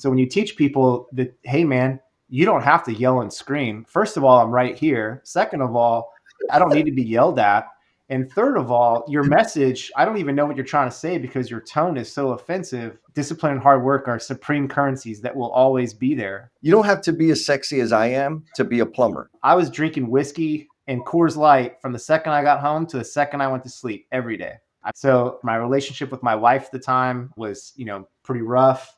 So when you teach people that, hey, man, you don't have to yell and scream. First of all, I'm right here. Second of all, I don't need to be yelled at. And third of all, your message, I don't even know what you're trying to say because your tone is so offensive. Discipline and hard work are supreme currencies that will always be there. You don't have to be as sexy as I am to be a plumber. I was drinking whiskey and Coors Light from the second I got home to the second I went to sleep every day. So my relationship with my wife at the time was, pretty rough.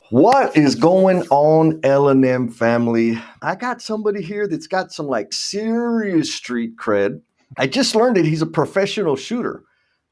What is going on, L&M family? I got somebody here that's got some serious street cred. I just learned that he's a professional shooter,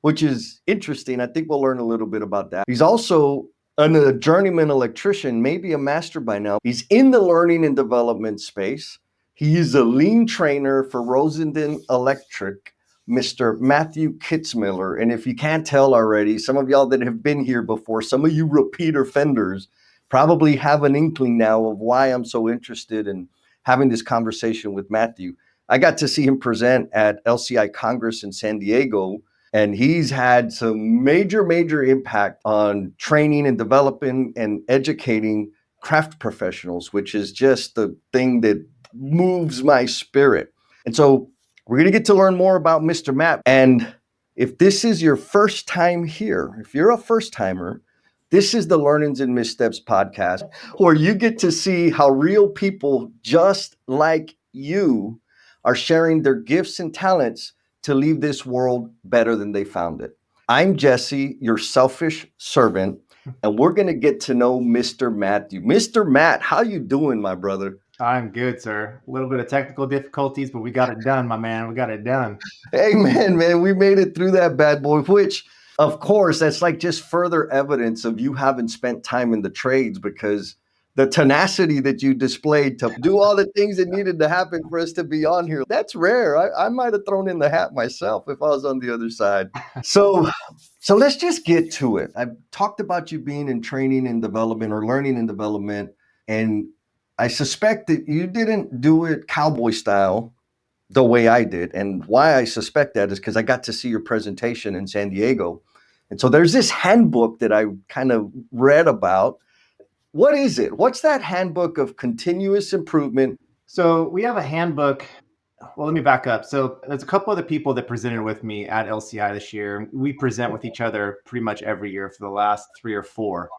which is interesting. I think we'll learn a little bit about that. He's also a journeyman electrician, maybe a master by now. He's in the learning and development space. He is a lean trainer for Rosendin Electric, Mr. Matthew Kitzmiller. And if you can't tell already, some of y'all that have been here before, some of you repeat offenders, probably have an inkling now of why I'm so interested in having this conversation with Matthew. I got to see him present at LCI Congress in San Diego, and he's had some major impact on training and developing and educating craft professionals, which is just the thing that moves my spirit. And so we're going to get to learn more about Mr. Matt. And if this is your first time here, if you're a first timer, this is the Learnings and Missteps podcast, where you get to see how real people just like you are sharing their gifts and talents to leave this world better than they found it. I'm Jesse, your selfish servant, and we're going to get to know Mr. Matthew. Mr. Matt, how you doing, my brother? I'm good, sir. A little bit of technical difficulties, but we got it done, my man. We got it done. Hey, man, we made it through that bad boy, which, of course, that's just further evidence of you having spent time in the trades, because the tenacity that you displayed to do all the things that needed to happen for us to be on here, that's rare. I might have thrown in the hat myself if I was on the other side. So let's just get to it. I've talked about you being in training and development or learning and development, and I suspect that you didn't do it cowboy style the way I did. And why I suspect that is because I got to see your presentation in San Diego. And so there's this handbook that I kind of read about. What is it? What's that handbook of continuous improvement? So we have a handbook. Well, let me back up. So there's a couple other people that presented with me at LCI this year. We present with each other pretty much every year for the last 3 or 4.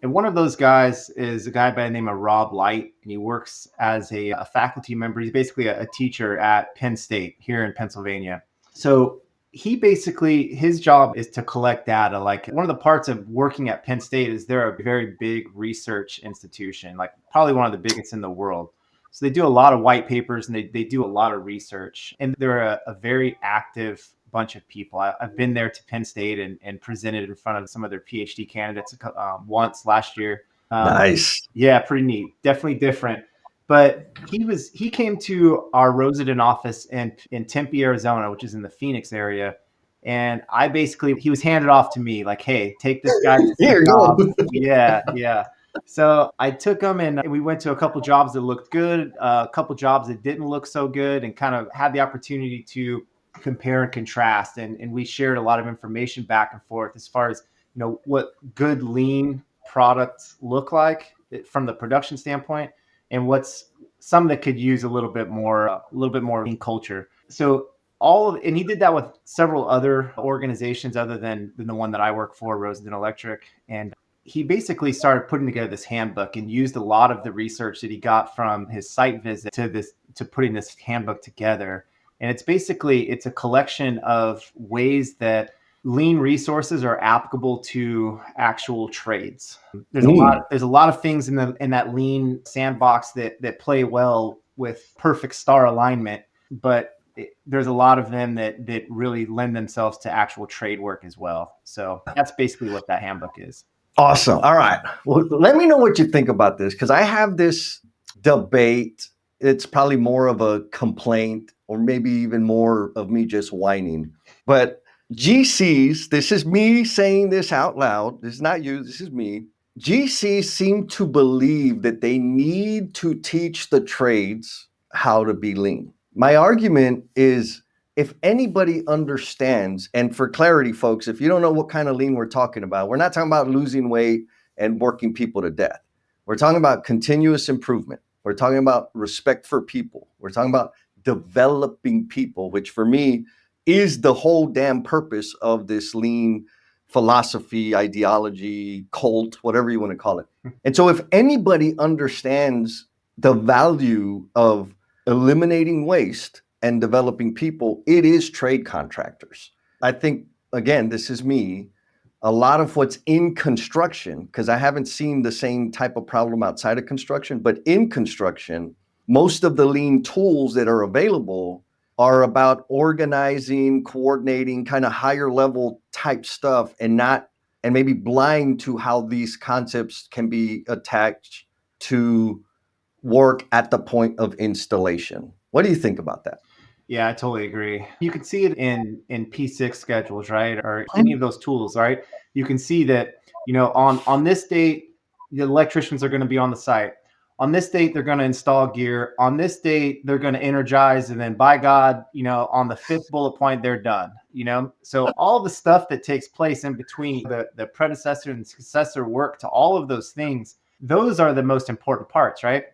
And one of those guys is a guy by the name of Rob Light, and he works as a faculty member. He's basically a teacher at Penn State here in Pennsylvania. So he basically, his job is to collect data. Like, one of the parts of working at Penn State is they're a very big research institution, like probably one of the biggest in the world. So they do a lot of white papers, and they do a lot of research, and they're a very active bunch of people. I've been there to Penn State and presented in front of some of their PhD candidates once last year. Nice. Yeah, pretty neat. Definitely different. But he came to our Rosendin office in Tempe, Arizona, which is in the Phoenix area. And he was handed off to me like, hey, take this guy to Here you job. go. Yeah. So I took him, and we went to a couple jobs that looked good, a couple jobs that didn't look so good, and kind of had the opportunity to compare and contrast. And we shared a lot of information back and forth as far as, what good lean products look like from the production standpoint, and what's some that could use a little bit more lean culture. So and he did that with several other organizations other than the one that I work for, Rosendin Electric. And he basically started putting together this handbook and used a lot of the research that he got from his site visit to putting this handbook together. And it's a collection of ways that lean resources are applicable to actual trades. There's a lot of things in that lean sandbox that play well with perfect star alignment, but there's a lot of them that really lend themselves to actual trade work as well. So that's basically what that handbook is. Awesome. All right. Well, let me know what you think about this, because I have this debate. It's probably more of a complaint, or maybe even more of me just whining. But GCs, this is me saying this out loud. This is not you. This is me. GCs seem to believe that they need to teach the trades how to be lean. My argument is if anybody understands, and for clarity, folks, if you don't know what kind of lean we're talking about, we're not talking about losing weight and working people to death. We're talking about continuous improvement. We're talking about respect for people. We're talking about developing people, which for me is the whole damn purpose of this lean philosophy, ideology, cult, whatever you want to call it. And so if anybody understands the value of eliminating waste and developing people, it is trade contractors. I think, again, this is me, a lot of what's in construction, because I haven't seen the same type of problem outside of construction, but in construction, most of the lean tools that are available are about organizing, coordinating, kind of higher level type stuff, and maybe blind to how these concepts can be attached to work at the point of installation. What do you think about that? Yeah, I totally agree. You can see it in P6 schedules, right? Or any of those tools, right? You can see that, on this date, the electricians are going to be on the site. On this date, they're going to install gear. On this date, they're going to energize. And then by God, on the fifth bullet point, they're done. So all the stuff that takes place in between the predecessor and successor work to all of those things, those are the most important parts, right?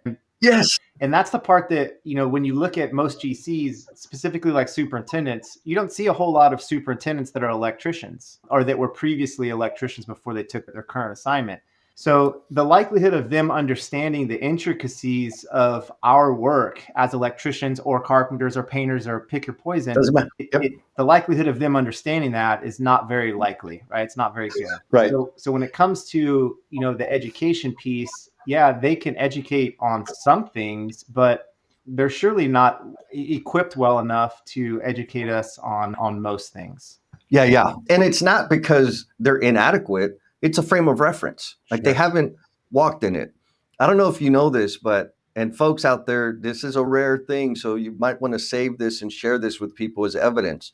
Yes. And that's the part that, when you look at most GCs, specifically like superintendents, you don't see a whole lot of superintendents that are electricians or that were previously electricians before they took their current assignment. So the likelihood of them understanding the intricacies of our work as electricians or carpenters or painters or pick your poison, Doesn't matter. Yep. The likelihood of them understanding that is not very likely, right? It's not very good. Right. So when it comes to, the education piece, yeah, they can educate on some things, but they're surely not equipped well enough to educate us on most things. Yeah. And it's not because they're inadequate. It's a frame of reference. Like they haven't walked in it. I don't know if you know this, and folks out there, this is a rare thing. So you might want to save this and share this with people as evidence.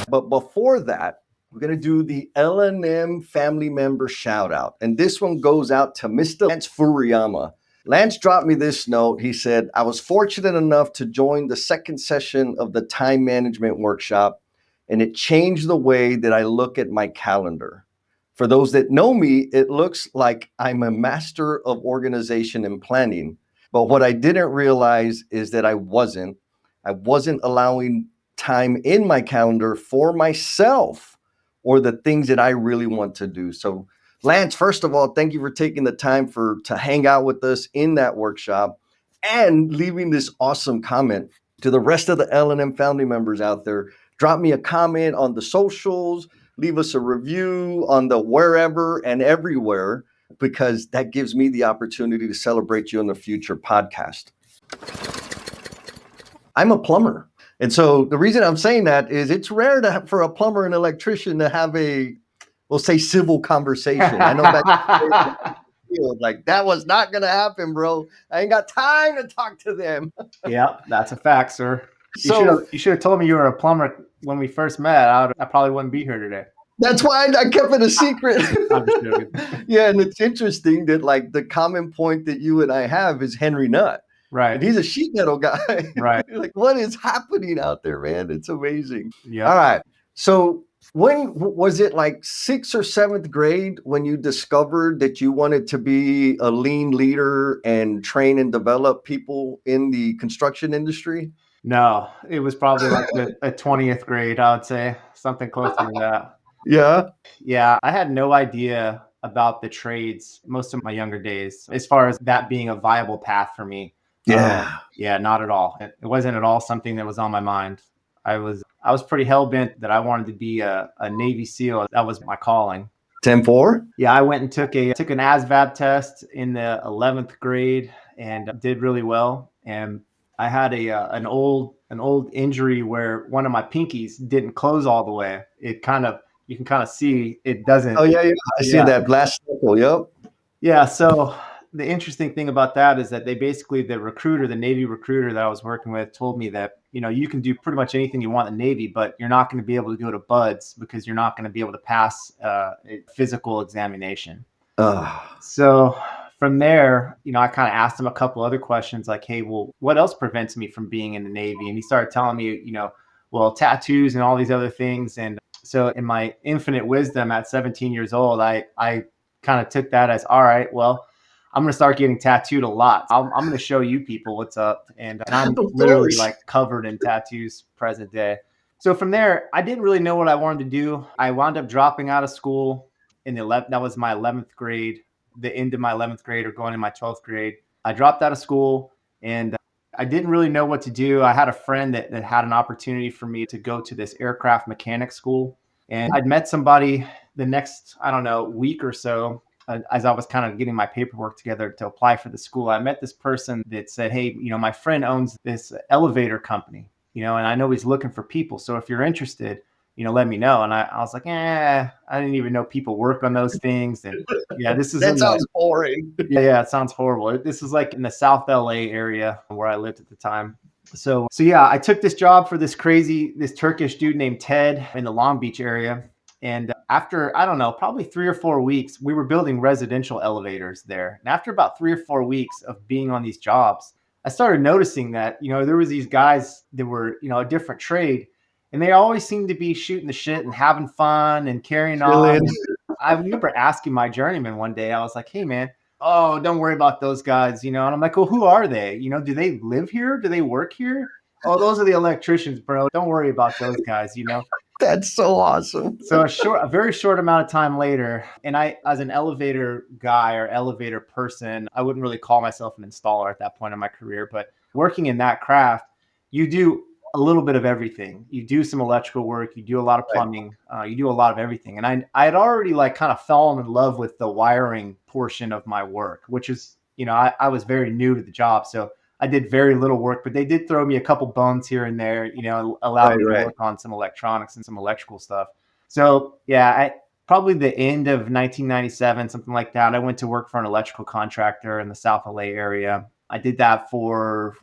But before that, we're going to do the L&M family member shout out. And this one goes out to Mr. Lance Furuyama. Lance dropped me this note. He said, I was fortunate enough to join the second session of the time management workshop, and it changed the way that I look at my calendar. For those that know me, it looks like I'm a master of organization and planning. But what I didn't realize is that I wasn't allowing time in my calendar for myself or the things that I really want to do. So Lance, first of all, thank you for taking the time to hang out with us in that workshop and leaving this awesome comment. To the rest of the L&M family members out there, drop me a comment on the socials, leave us a review on the wherever and everywhere, because that gives me the opportunity to celebrate you in the future podcast. I'm a plumber. And so the reason I'm saying that is it's rare for a plumber and electrician to have we'll say civil conversation. I know that like that was not going to happen, bro. I ain't got time to talk to them. Yeah, that's a fact, sir. You should have told me you were a plumber when we first met. I probably wouldn't be here today. That's why I kept it a secret. I'm just joking. Yeah, and it's interesting that like the common point that you and I have is Henry Nutt. Right. And he's a sheet metal guy. Right. Like, what is happening out there, man? It's amazing. Yeah. All right. So when was it, like 6th or 7th grade when you discovered that you wanted to be a lean leader and train and develop people in the construction industry? No, it was probably like a 20th grade, I would say, something close to that. Yeah. Yeah, I had no idea about the trades most of my younger days, as far as that being a viable path for me. Yeah, not at all. It wasn't at all something that was on my mind. I was pretty hell-bent that I wanted to be a Navy SEAL. That was my calling. 10-4? Yeah, I went and took an ASVAB test in the 11th grade and did really well. And I had an old injury where one of my pinkies didn't close all the way. You can kind of see it doesn't. Oh yeah. I see that last circle. Yep. Yeah. So the interesting thing about that is that the Navy recruiter that I was working with told me that, you can do pretty much anything you want in the Navy, but you're not going to be able to go to BUD/S because you're not going to be able to pass a physical examination. So from there, I kind of asked him a couple other questions like, hey, well, what else prevents me from being in the Navy? And he started telling me, well, tattoos and all these other things. And so in my infinite wisdom at 17 years old, I kind of took that as, all right, well, I'm going to start getting tattooed a lot. I'm going to show you people what's up. And I'm Of literally course. like covered in tattoos present day. So from there, I didn't really know what I wanted to do. I wound up dropping out of school in the 11th. That was my 11th grade, the end of my 11th grade or going in my 12th grade. I dropped out of school and I didn't really know what to do. I had a friend that had an opportunity for me to go to this aircraft mechanic school. And I'd met somebody the next, I don't know, week or so as I was kind of getting my paperwork together to apply for the school. I met this person that said, hey, my friend owns this elevator company, and I know he's looking for people. So if you're interested, let me know. And I was like, I didn't even know people work on those things. And yeah, this is That in the, sounds boring. yeah, it sounds horrible. This is like in the South LA area where I lived at the time. So yeah, I took this job for this Turkish dude named Ted in the Long Beach area. And after, I don't know, probably 3 or 4 weeks, we were building residential elevators there. And after about 3 or 4 weeks of being on these jobs, I started noticing that, there was these guys that were, a different trade, and they always seemed to be shooting the shit and having fun and carrying on. Chilling. And I remember asking my journeyman one day, I was like, hey, man, oh, don't worry about those guys, and I'm like, well, who are they? Do they live here? Do they work here? Oh, those are the electricians, bro. Don't worry about those guys. That's so awesome. So a very short amount of time later, and I, as an elevator guy or elevator person, I wouldn't really call myself an installer at that point in my career, but working in that craft, you do a little bit of everything. You do some electrical work, you do a lot of Right. plumbing, you do a lot of everything. And I had already like kind of fallen in love with the wiring portion of my work, which is, I was very new to the job. So I did very little work, but they did throw me a couple bones here and there, allowed Right, me to right. work on some electronics and some electrical stuff. So yeah, probably the end of 1997, something like that, I went to work for an electrical contractor in the South LA area. I did that for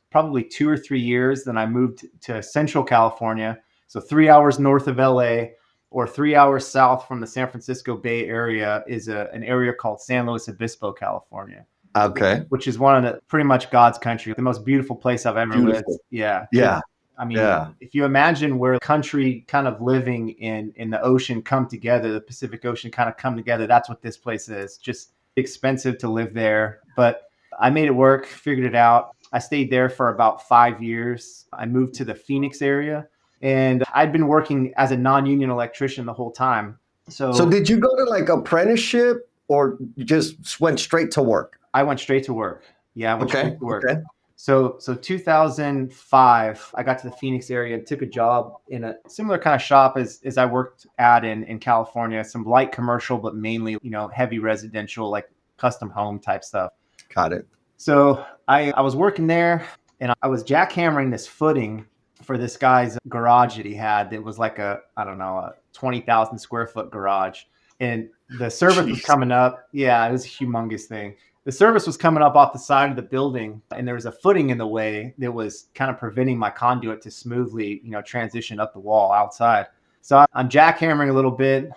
probably 2 or 3 years. Then I moved to Central California, so 3 hours north of LA, or 3 hours south from the San Francisco Bay Area is an area called San Luis Obispo, California, Okay. which is one of the pretty much God's country, the most beautiful place I've ever lived. Beautiful. Yeah, Yeah. I mean, Yeah. if you imagine where country kind of living in the ocean come together, the Pacific Ocean kind of come together, that's what this place is. Just expensive to live there, but I made it work, figured it out. I stayed there for about 5 years. I moved to the Phoenix area, and I'd been working as a non-union electrician the whole time. So So did you go to like apprenticeship or you just went straight to work? I went straight to work. Yeah, I went Okay. straight to work. Okay. So 2005, I got to the Phoenix area and took a job in a similar kind of shop as I worked at in California, some light commercial, but mainly, heavy residential, like custom home type stuff. Got it. So I was working there and I was jackhammering this footing for this guy's garage that he had that was like I don't know, a 20,000 square foot garage. And the service was Jeez. coming up. Yeah, it was a humongous thing. The service was coming up off the side of the building, and there was a footing in the way that was kind of preventing my conduit to smoothly, transition up the wall outside. So I'm jackhammering a little bit,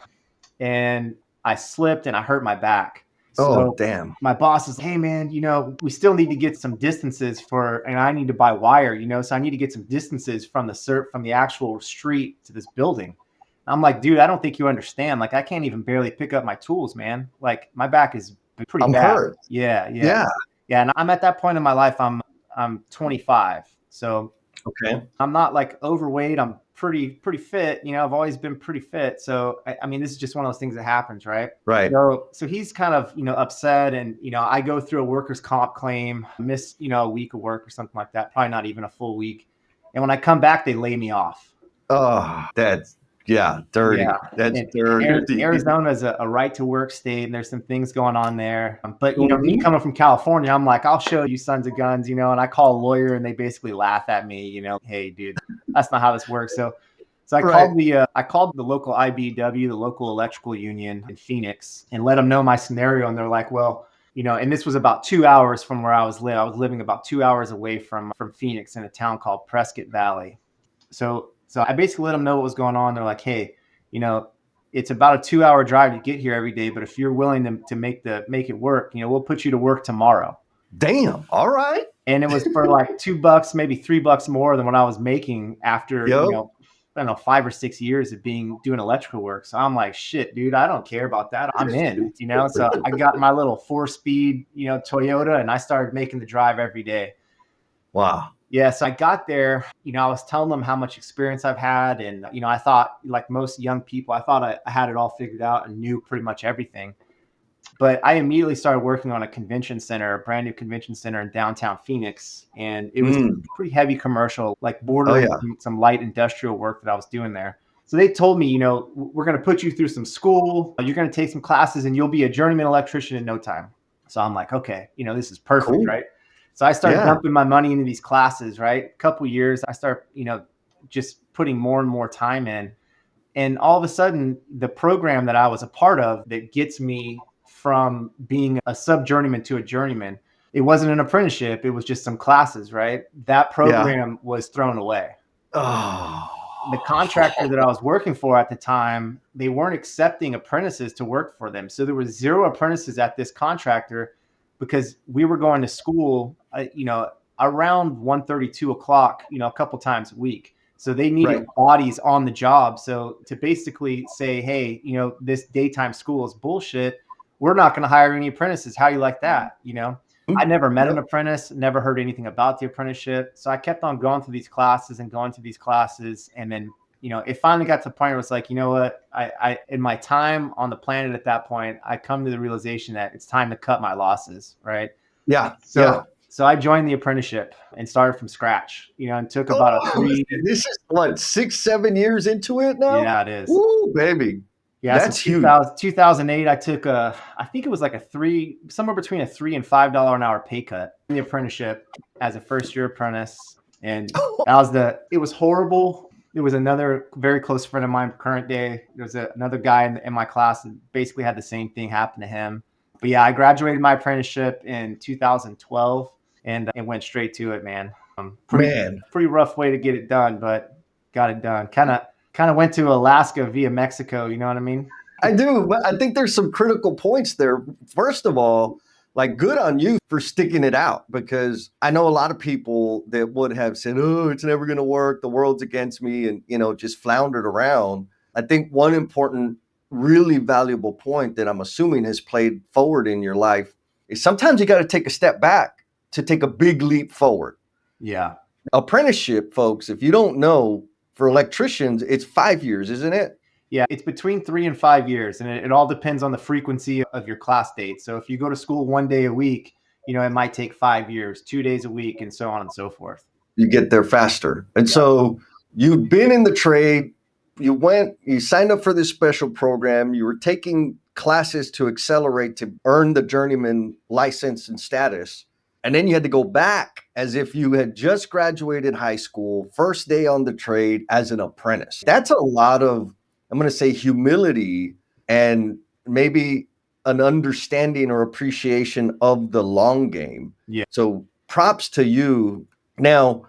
and I slipped and I hurt my back. Oh, So damn. my boss is, hey man, we still need to get some distances and I need to buy wire, so I need to get some distances from the actual street to this building. I'm like, dude, I don't think you understand. Like, I can't even barely pick up my tools, man. Like, my back is pretty I'm bad. hurt. Yeah, yeah, Yeah. yeah. And I'm at that point in my life. I'm 25, so Okay. I'm not like overweight. I'm pretty fit. I've always been pretty fit. So I mean, this is just one of those things that happens, right? Right. So he's kind of upset, and I go through a workers' comp claim, miss a week of work or something like that, probably not even a full week. And when I come back, they lay me off. Oh, that's dirty. Yeah, That's and dirty. Arizona is a right to work state, and there's some things going on there. But me Mhm. coming from California, I'm like, I'll show you sons of guns, and I call a lawyer, and they basically laugh at me, hey, dude, that's not how this works. So I Right. called the local IBW, the local electrical union in Phoenix, and let them know my scenario, and they're like, well, and this was about 2 hours from where I was living about 2 hours away from Phoenix in a town called Prescott Valley. So I basically let them know what was going on. They're like, hey, It's about a 2-hour drive to get here every day, but if you're willing to make it work, we'll put you to work tomorrow. Damn. All right. And it was for like $2, maybe $3 more than what I was making after, Yep. I don't know, 5 or 6 years of doing electrical work. So I'm like, shit, dude, I don't care about that. I'm in, So I got my little 4-speed, Toyota, and I started making the drive every day. Wow. Yeah. So I got there, I was telling them how much experience I've had. And, I thought, like most young people, I thought I had it all figured out and knew pretty much everything. But I immediately started working on a brand new convention center in downtown Phoenix. And it was pretty heavy commercial, like Oh, bordering yeah. some light industrial work that I was doing there. So they told me, we're going to put you through some school. You're going to take some classes and you'll be a journeyman electrician in no time. So I'm like, okay, this is perfect, Cool. right? So I started Yeah. dumping my money into these classes, right? A couple years, I start, just putting more and more time in. And all of a sudden, the program that I was a part of that gets me from being a sub journeyman to a journeyman, it wasn't an apprenticeship. It was just some classes, right? That Yeah. program was thrown away. Oh. The contractor that I was working for at the time, they weren't accepting apprentices to work for them. So there was 0 apprentices at this contractor because we were going to school, around 1:30, 2 o'clock, a couple times a week. So they needed Right. bodies on the job. So to basically say, hey, this daytime school is bullshit. We're not going to hire any apprentices. How do you like that? I never met an Yep. apprentice, never heard anything about the apprenticeship. So I kept on going through these classes and going to these classes. And then, it finally got to the point where it's like, you know what, I in my time on the planet at that point, I come to the realization that it's time to cut my losses. Right. Yeah. Yeah. So I joined the apprenticeship and started from scratch, and took about a Oh, 3. this is what, 6, 7 years into it now? Yeah, it is. Ooh, baby. Yeah, so That's huge. 2008, I took I think it was like somewhere between a $3 and $5 an hour pay cut in the apprenticeship as a first year apprentice. And it was horrible. There was another very close friend of mine, current day. There was another guy in my class that basically had the same thing happen to him. But yeah, I graduated my apprenticeship in 2012 and it went straight to it, man. Man. Pretty rough way to get it done, but got it done. Kind of went to Alaska via Mexico. You know what I mean? I do, but I think there's some critical points there. First of all, like, good on you for sticking it out, because I know a lot of people that would have said, oh, it's never going to work, the world's against me, and, just floundered around. I think one important, really valuable point that I'm assuming has played forward in your life is sometimes you got to take a step back to take a big leap forward. Yeah. Apprenticeship, folks, if you don't know, for electricians, it's 5 years, isn't it? Yeah, it's between 3 and 5 years, and it all depends on the frequency of your class date. So if you go to school 1 day a week, it might take 5 years, 2 days a week, and so on and so forth. You get there faster. And so you've been in the trade, you signed up for this special program, you were taking classes to accelerate to earn the journeyman license and status. And then you had to go back as if you had just graduated high school, first day on the trade as an apprentice. That's a lot of, I'm going to say, humility and maybe an understanding or appreciation of the long game. Yeah. So props to you. Now,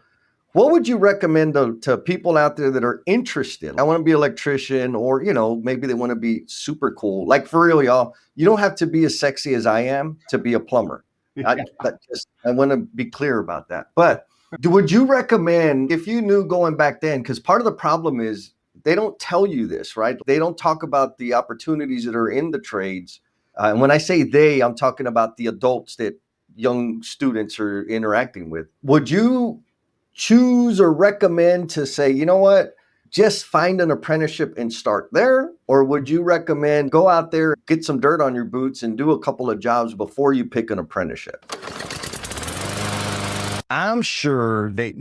what would you recommend to people out there that are interested? I want to be an electrician, or, maybe they want to be super cool. Like, for real, y'all, you don't have to be as sexy as I am to be a plumber. I want to be clear about that. But would you recommend, if you knew going back then, because part of the problem is they don't tell you this, right? They don't talk about the opportunities that are in the trades. And when I say they, I'm talking about the adults that young students are interacting with. Would you choose or recommend to say, you know what, just find an apprenticeship and start there? Or would you recommend go out there, get some dirt on your boots and do a couple of jobs before you pick an apprenticeship? I'm sure that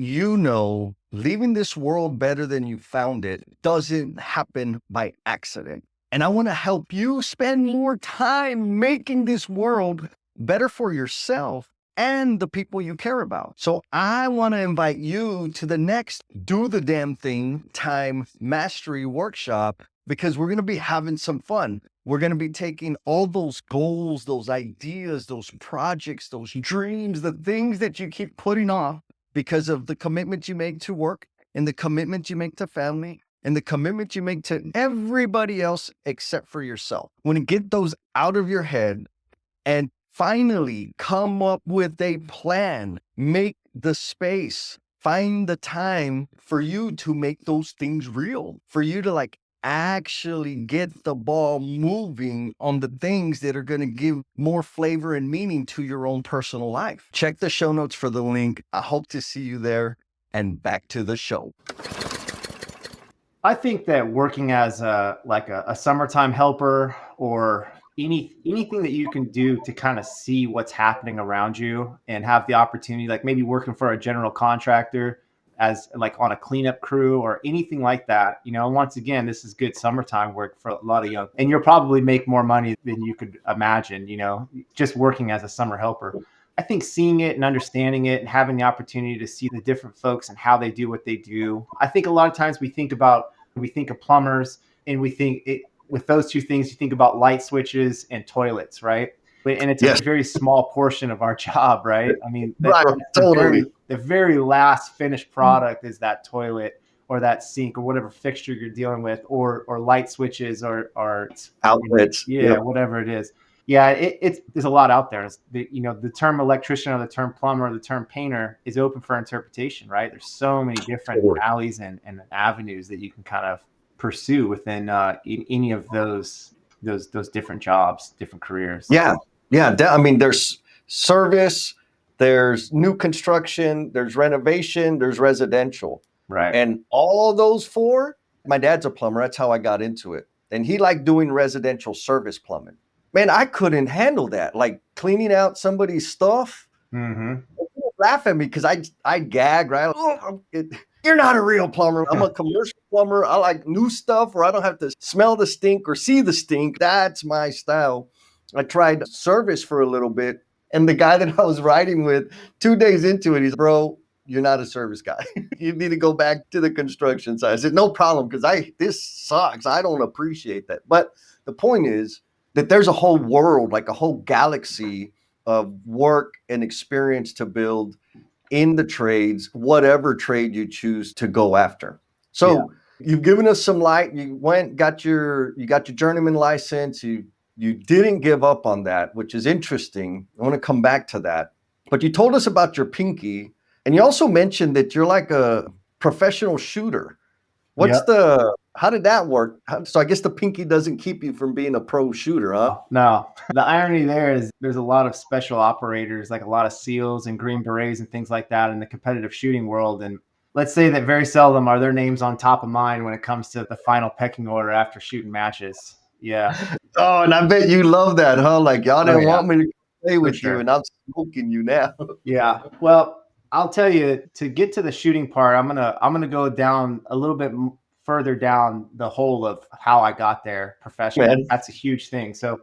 leaving this world better than you found it doesn't happen by accident. And I want to help you spend more time making this world better for yourself and the people you care about. So I want to invite you to the next Do the Damn Thing Time Mastery Workshop, because we're going to be having some fun. We're going to be taking all those goals, those ideas, those projects, those dreams, the things that you keep putting off because of the commitment you make to work and the commitment you make to family and the commitment you make to everybody else except for yourself. When you get those out of your head and finally come up with a plan, make the space, find the time for you to make those things real, for you to like actually get the ball moving on the things that are going to give more flavor and meaning to your own personal life. Check the show notes for the link. I hope to see you there. And back to the show. I think that working as a summertime helper or anything that you can do to kind of see what's happening around you and have the opportunity, like maybe working for a general contractor as like on a cleanup crew or anything like that, once again, this is good summertime work for a lot of young, and you'll probably make more money than you could imagine, just working as a summer helper. I think seeing it and understanding it and having the opportunity to see the different folks and how they do what they do. I think a lot of times we think of plumbers and we think with those two things, you think about light switches and toilets, right? And it's Yes. a very small portion of our job, right? I mean, Right, totally. the very last finished product is that toilet or that sink or whatever fixture you're dealing with, or light switches or Outlets. Yep. whatever it is. Yeah, there's a lot out there. The term electrician or the term plumber or the term painter is open for interpretation, right? There's so many different alleys and avenues that you can kind of pursue within any of those different jobs, different careers. Yeah. I mean, there's service, there's new construction, there's renovation, there's residential. Right. And all of those four, my dad's a plumber. That's how I got into it. And he liked doing residential service plumbing. Man, I couldn't handle that. Like cleaning out somebody's stuff. Mm-hmm. Laugh at me because I gag, right? You're not a real plumber. I'm a commercial plumber. I like new stuff where I don't have to smell the stink or see the stink. That's my style. I tried service for a little bit. And the guy that I was riding with, 2 days into it, he's, bro, you're not a service guy. You need to go back to the construction side. I said, no problem, because this sucks. I don't appreciate that. But the point is that there's a whole world, like a whole galaxy of work and experience to build in the trades, whatever trade you choose to go after. So you've given us some light. You got your journeyman license. You didn't give up on that, which is interesting. I want to come back to that. But you told us about your pinky, and you also mentioned that you're like a professional shooter. How did that work? So I guess the pinky doesn't keep you from being a pro shooter, huh? No. The irony there is there's a lot of special operators, like a lot of SEALs and Green Berets and things like that in the competitive shooting world. And let's say that very seldom are their names on top of mind when it comes to the final pecking order after shooting matches. Yeah. Oh, and I bet you love that, huh? Like y'all didn't want me to play with you, and I'm smoking you now. Yeah. Well, I'll tell you, to get to the shooting part, I'm gonna go down a little bit further down the hole of how I got there professionally. Man. That's a huge thing. So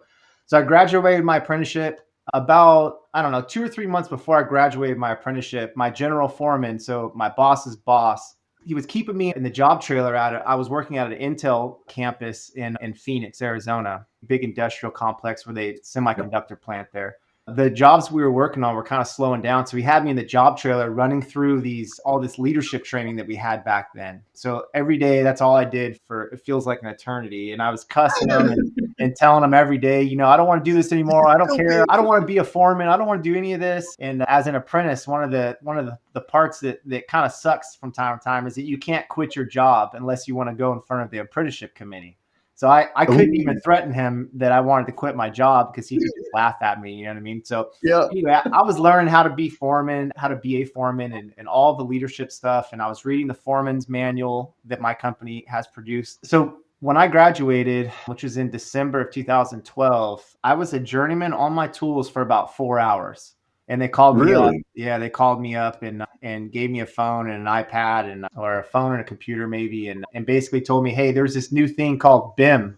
I graduated my apprenticeship about, I don't know, 2 or 3 months before I graduated my apprenticeship. My general foreman, so my boss's boss, he was keeping me in the job trailer I was working at an Intel campus in Phoenix, Arizona, big industrial complex where they semiconductor plant there. The jobs we were working on were kind of slowing down. So he had me in the job trailer running through all this leadership training that we had back then. So every day, that's all I did for, it feels like an eternity. And I was cussing them and telling them every day, I don't want to do this anymore. I don't care. I don't want to be a foreman. I don't want to do any of this. And as an apprentice, one of the parts that kind of sucks from time to time is that you can't quit your job unless you want to go in front of the apprenticeship committee. So I couldn't even threaten him that I wanted to quit my job because he could just laugh at me. You know what I mean? So anyway, I was learning how to be a foreman and all the leadership stuff. And I was reading the foreman's manual that my company has produced. So when I graduated, which was in December of 2012, I was a journeyman on my tools for about 4 hours. And they called me up. Yeah, they called me up and gave me a phone and an iPad or a phone and a computer maybe, and basically told me, hey, there's this new thing called BIM,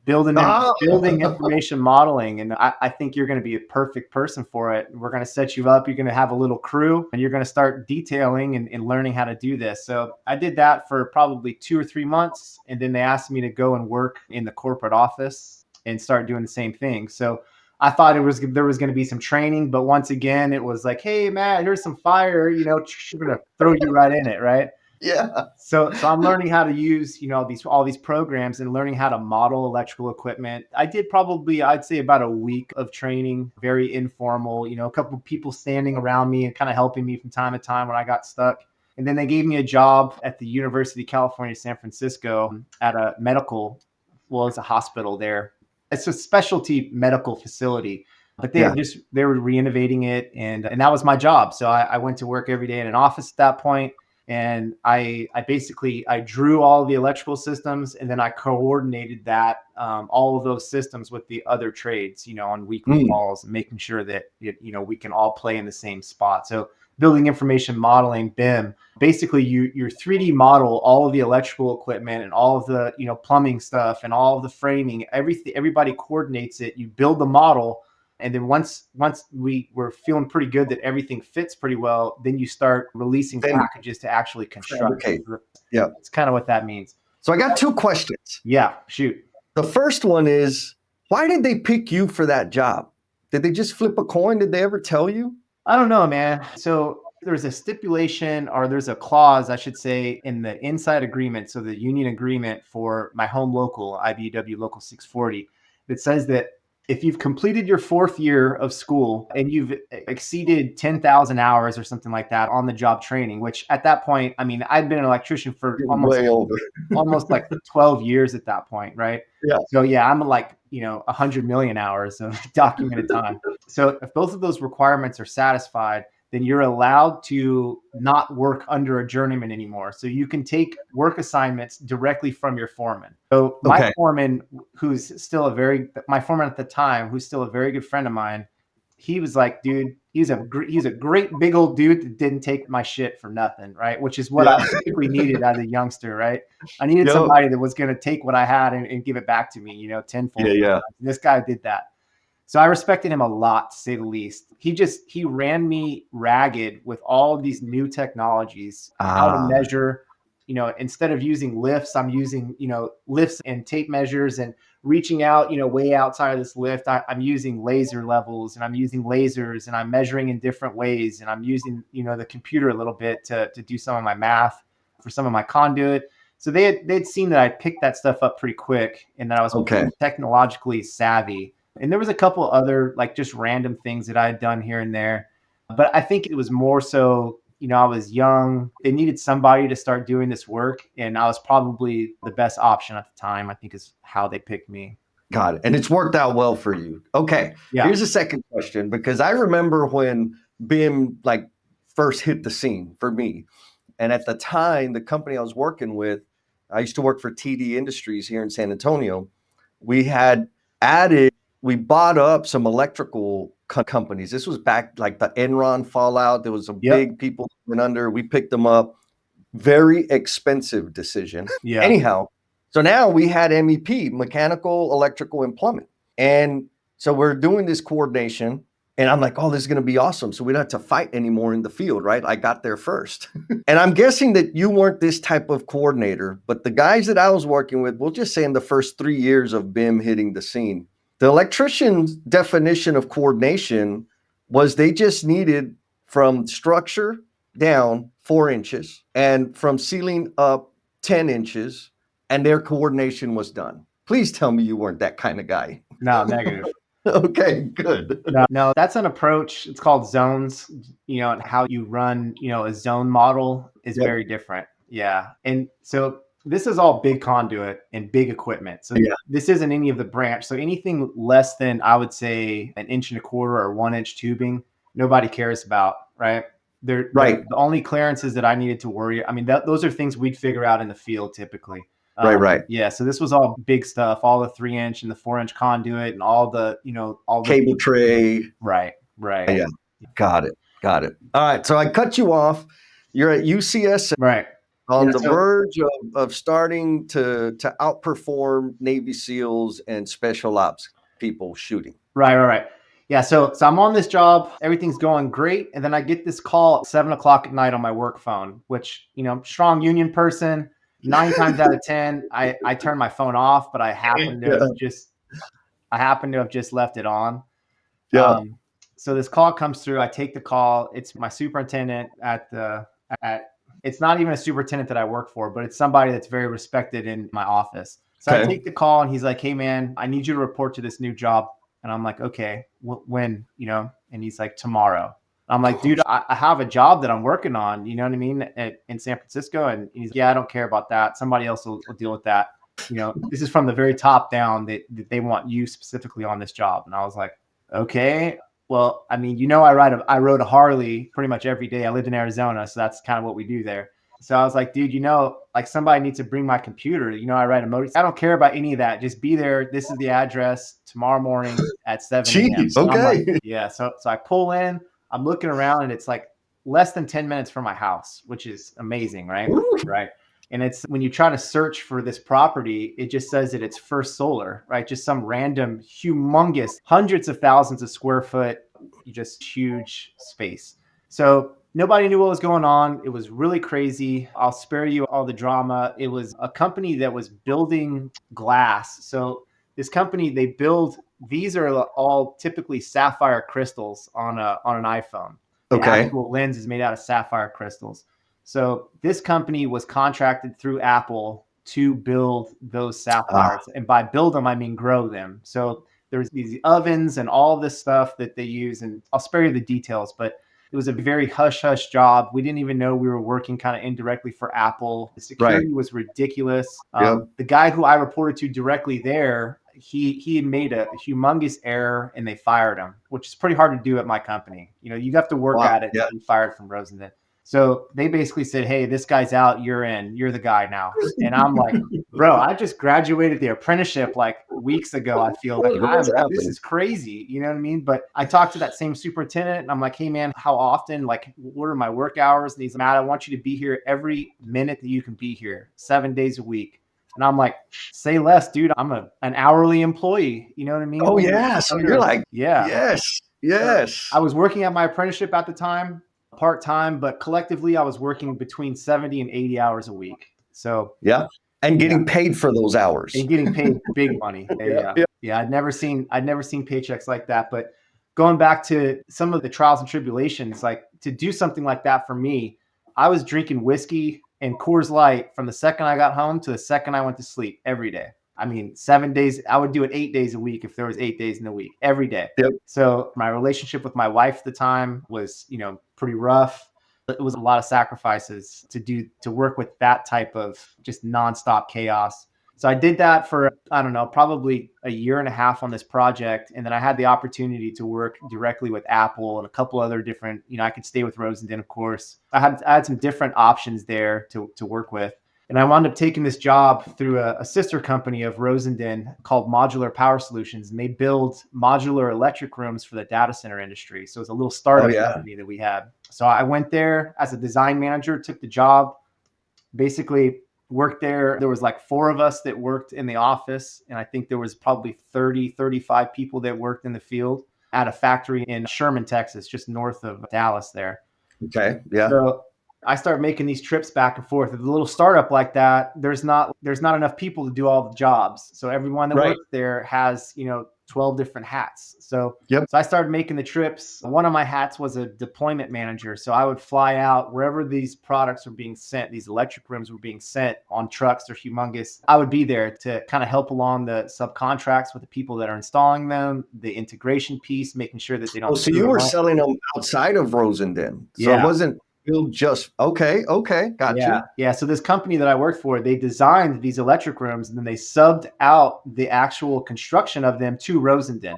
building information modeling, and I think you're going to be a perfect person for it. We're going to set you up. You're going to have a little crew, and you're going to start detailing and learning how to do this. So I did that for probably 2 or 3 months, and then they asked me to go and work in the corporate office and start doing the same thing. So I thought there was going to be some training, but once again, it was like, hey, Matt, here's some fire, we're going to throw you right in it, right? Yeah. So I'm learning how to use, all these programs and learning how to model electrical equipment. I did probably, I'd say, about a week of training, very informal, a couple of people standing around me and kind of helping me from time to time when I got stuck. And then they gave me a job at the University of California, San Francisco at a it's a hospital there. It's a specialty medical facility, but Yeah. they were renovating it. And that was my job. So I went to work every day in an office at that point, and I basically I drew all the electrical systems, and then I coordinated that all of those systems with the other trades, on weekly Mm. calls, and making sure that we can all play in the same spot. So building information modeling, BIM, basically you 3D model all of the electrical equipment and all of the plumbing stuff and all of the framing, everything. Everybody coordinates it. You build the model, and then once we were feeling pretty good that everything fits pretty well, then you start releasing Then packages to actually construct it. fabricate. Yeah. That's kind of what that means. So I got two questions. Yeah, shoot. The first one is, why did they pick you for that job? Did they just flip a coin? Did they ever tell you? I don't know, man. So there's a stipulation, or there's a clause, I should say, in the inside agreement. So the union agreement for my home local, IBEW Local 640, that says that if you've completed your 4th year of school and you've exceeded 10,000 hours or something like that on the job training, which at that point, I mean, I'd been an electrician for You're way over. almost like 12 years at that point, right? Yeah. So yeah, I'm like, 100 million hours of documented time. So if both of those requirements are satisfied, then you're allowed to not work under a journeyman anymore. So you can take work assignments directly from your foreman. So my foreman, my foreman at the time, who's still a very good friend of mine, he was like, dude, he's a great big old dude that didn't take my shit for nothing, right? Which is what I typically needed as a youngster, right? I needed somebody that was going to take what I had and give it back to me, tenfold. Yeah. This guy did that. So I respected him a lot, to say the least. He ran me ragged with all of these new technologies, how to measure. Instead of using lifts, I'm using, lifts and tape measures, and reaching out, way outside of this lift. I'm using laser levels, and I'm using lasers, and I'm measuring in different ways. And I'm using, the computer a little bit to do some of my math for some of my conduit. So they'd seen that I picked that stuff up pretty quick, and that I was technologically savvy. And there was a couple other like just random things that I had done here and there. But I think it was more so, I was young. They needed somebody to start doing this work. And I was probably the best option at the time, I think, is how they picked me. Got it. And it's worked out well for you. Okay. Yeah. Here's a second question, because I remember when BIM like first hit the scene for me. And at the time, the company I was working with, I used to work for TD Industries here in San Antonio. We bought up some electrical companies. This was back like the Enron fallout. There was some big people went under. We picked them up. Very expensive decision. Yeah. Anyhow, so now we had MEP, mechanical, electrical, and plumbing. And so we're doing this coordination. And I'm like, oh, this is going to be awesome. So we don't have to fight anymore in the field, right? I got there first. And I'm guessing that you weren't this type of coordinator, but the guys that I was working with, we'll just say in the first 3 years of BIM hitting the scene, the electrician's definition of coordination was they just needed from structure down 4 inches and from ceiling up 10 inches, and their coordination was done. Please tell me you weren't that kind of guy. No, negative. Okay, good. No, that's an approach. It's called zones, and how you run, a zone model is very different. Yeah. And so this is all big conduit and big equipment. So this isn't any of the branch. So anything less than, I would say, 1.25 inches or 1 inch tubing, nobody cares about, right? The only clearances that I needed to worry, I mean, those are things we'd figure out in the field typically. Right. Yeah. So this was all big stuff, all the 3 inch and the 4 inch conduit and all the, all the cable tray. Right. Yeah. Got it. All right. So I cut you off. You're at UCS. Right. On the verge of starting to outperform Navy SEALs and special ops people shooting. Right. Yeah. So I'm on this job. Everything's going great. And then I get this call at 7:00 at night on my work phone, which, strong union person. 9 times out of 10, I turn my phone off, but I happen to have just left it on. Yeah. So this call comes through. I take the call. It's my superintendent at It's not even a superintendent that I work for, but it's somebody that's very respected in my office. So I Okay. take the call and he's like, hey man, I need you to report to this new job. And I'm like, okay, when, and he's like, tomorrow. I'm like, dude, I have a job that I'm working on, you know what I mean, in San Francisco. And he's like, yeah, I don't care about that. Somebody else will deal with that. This is from the very top down that they want you specifically on this job. And I was like, okay, well, I mean, I rode a Harley pretty much every day. I lived in Arizona, so that's kind of what we do there. So I was like, dude, like somebody needs to bring my computer. I ride a motorcycle. I don't care about any of that. Just be there. This is the address tomorrow morning at 7 a.m. Jeez, So I'm like, okay. yeah. So I pull in, I'm looking around and it's like less than 10 minutes from my house, which is amazing, right? Woo. Right. And it's when you try to search for this property, it just says that it's First Solar, right? Just some random, humongous, hundreds of thousands of square foot, just huge space. So nobody knew what was going on. It was really crazy. I'll spare you all the drama. It was a company that was building glass. So this company, these are all typically sapphire crystals on an iPhone. The Okay. actual lens is made out of sapphire crystals. So this company was contracted through Apple to build those sapphires. And by build them, I mean grow them. So there's these ovens and all this stuff that they use. And I'll spare you the details, but it was a very hush-hush job. We didn't even know we were working kind of indirectly for Apple. The security was ridiculous. Yep. The guy who I reported to directly there, he had made a humongous error and they fired him, which is pretty hard to do at my company. You have to work at it to be fired from Rosendin. So they basically said, hey, this guy's out, you're in, you're the guy now. And I'm like, bro, I just graduated the apprenticeship like weeks ago. I feel like this is crazy. You know what I mean? But I talked to that same superintendent and I'm like, hey man, how often, like, what are my work hours? And he's like, Matt, I want you to be here every minute that you can be here, 7 days a week. And I'm like, say less, dude. I'm an hourly employee. You know what I mean? Oh yeah. So you're like, yeah, yes. So I was working at my apprenticeship at the time, part-time, but collectively I was working between 70 and 80 hours a week. So yeah. And getting paid for those hours. And getting paid big money. Yeah. I'd never seen paychecks like that. But going back to some of the trials and tribulations, like to do something like that for me, I was drinking whiskey and Coors Light from the second I got home to the second I went to sleep every day. I mean, 7 days, I would do it 8 days a week if there was 8 days in the week, every day. Yep. So my relationship with my wife at the time was, pretty rough. It was a lot of sacrifices to work with that type of just nonstop chaos. So I did that for, I don't know, probably a year and a half on this project. And then I had the opportunity to work directly with Apple and a couple other different, I could stay with Rosendin, of course. I had some different options there to work with. And I wound up taking this job through a sister company of Rosendin called Modular Power Solutions. And they build modular electric rooms for the data center industry. So it's a little startup company that we had. So I went there as a design manager, took the job, basically worked there. There was like 4 of us that worked in the office. And I think there was probably 30, 35 people that worked in the field at a factory in Sherman, Texas, just north of Dallas there. Okay. Yeah. So I start making these trips back and forth. With a little startup like that, there's not enough people to do all the jobs. So everyone that works there has, 12 different hats. So I started making the trips. One of my hats was a deployment manager. So I would fly out wherever these products were being sent, these electric rooms were being sent on trucks. They're humongous. I would be there to kind of help along the subcontracts with the people that are installing them, the integration piece, making sure that they don't. So you were selling them outside of Rosendin. So it wasn't just okay, got you. Yeah. So this company that I worked for, they designed these electric rooms and then they subbed out the actual construction of them to Rosendin.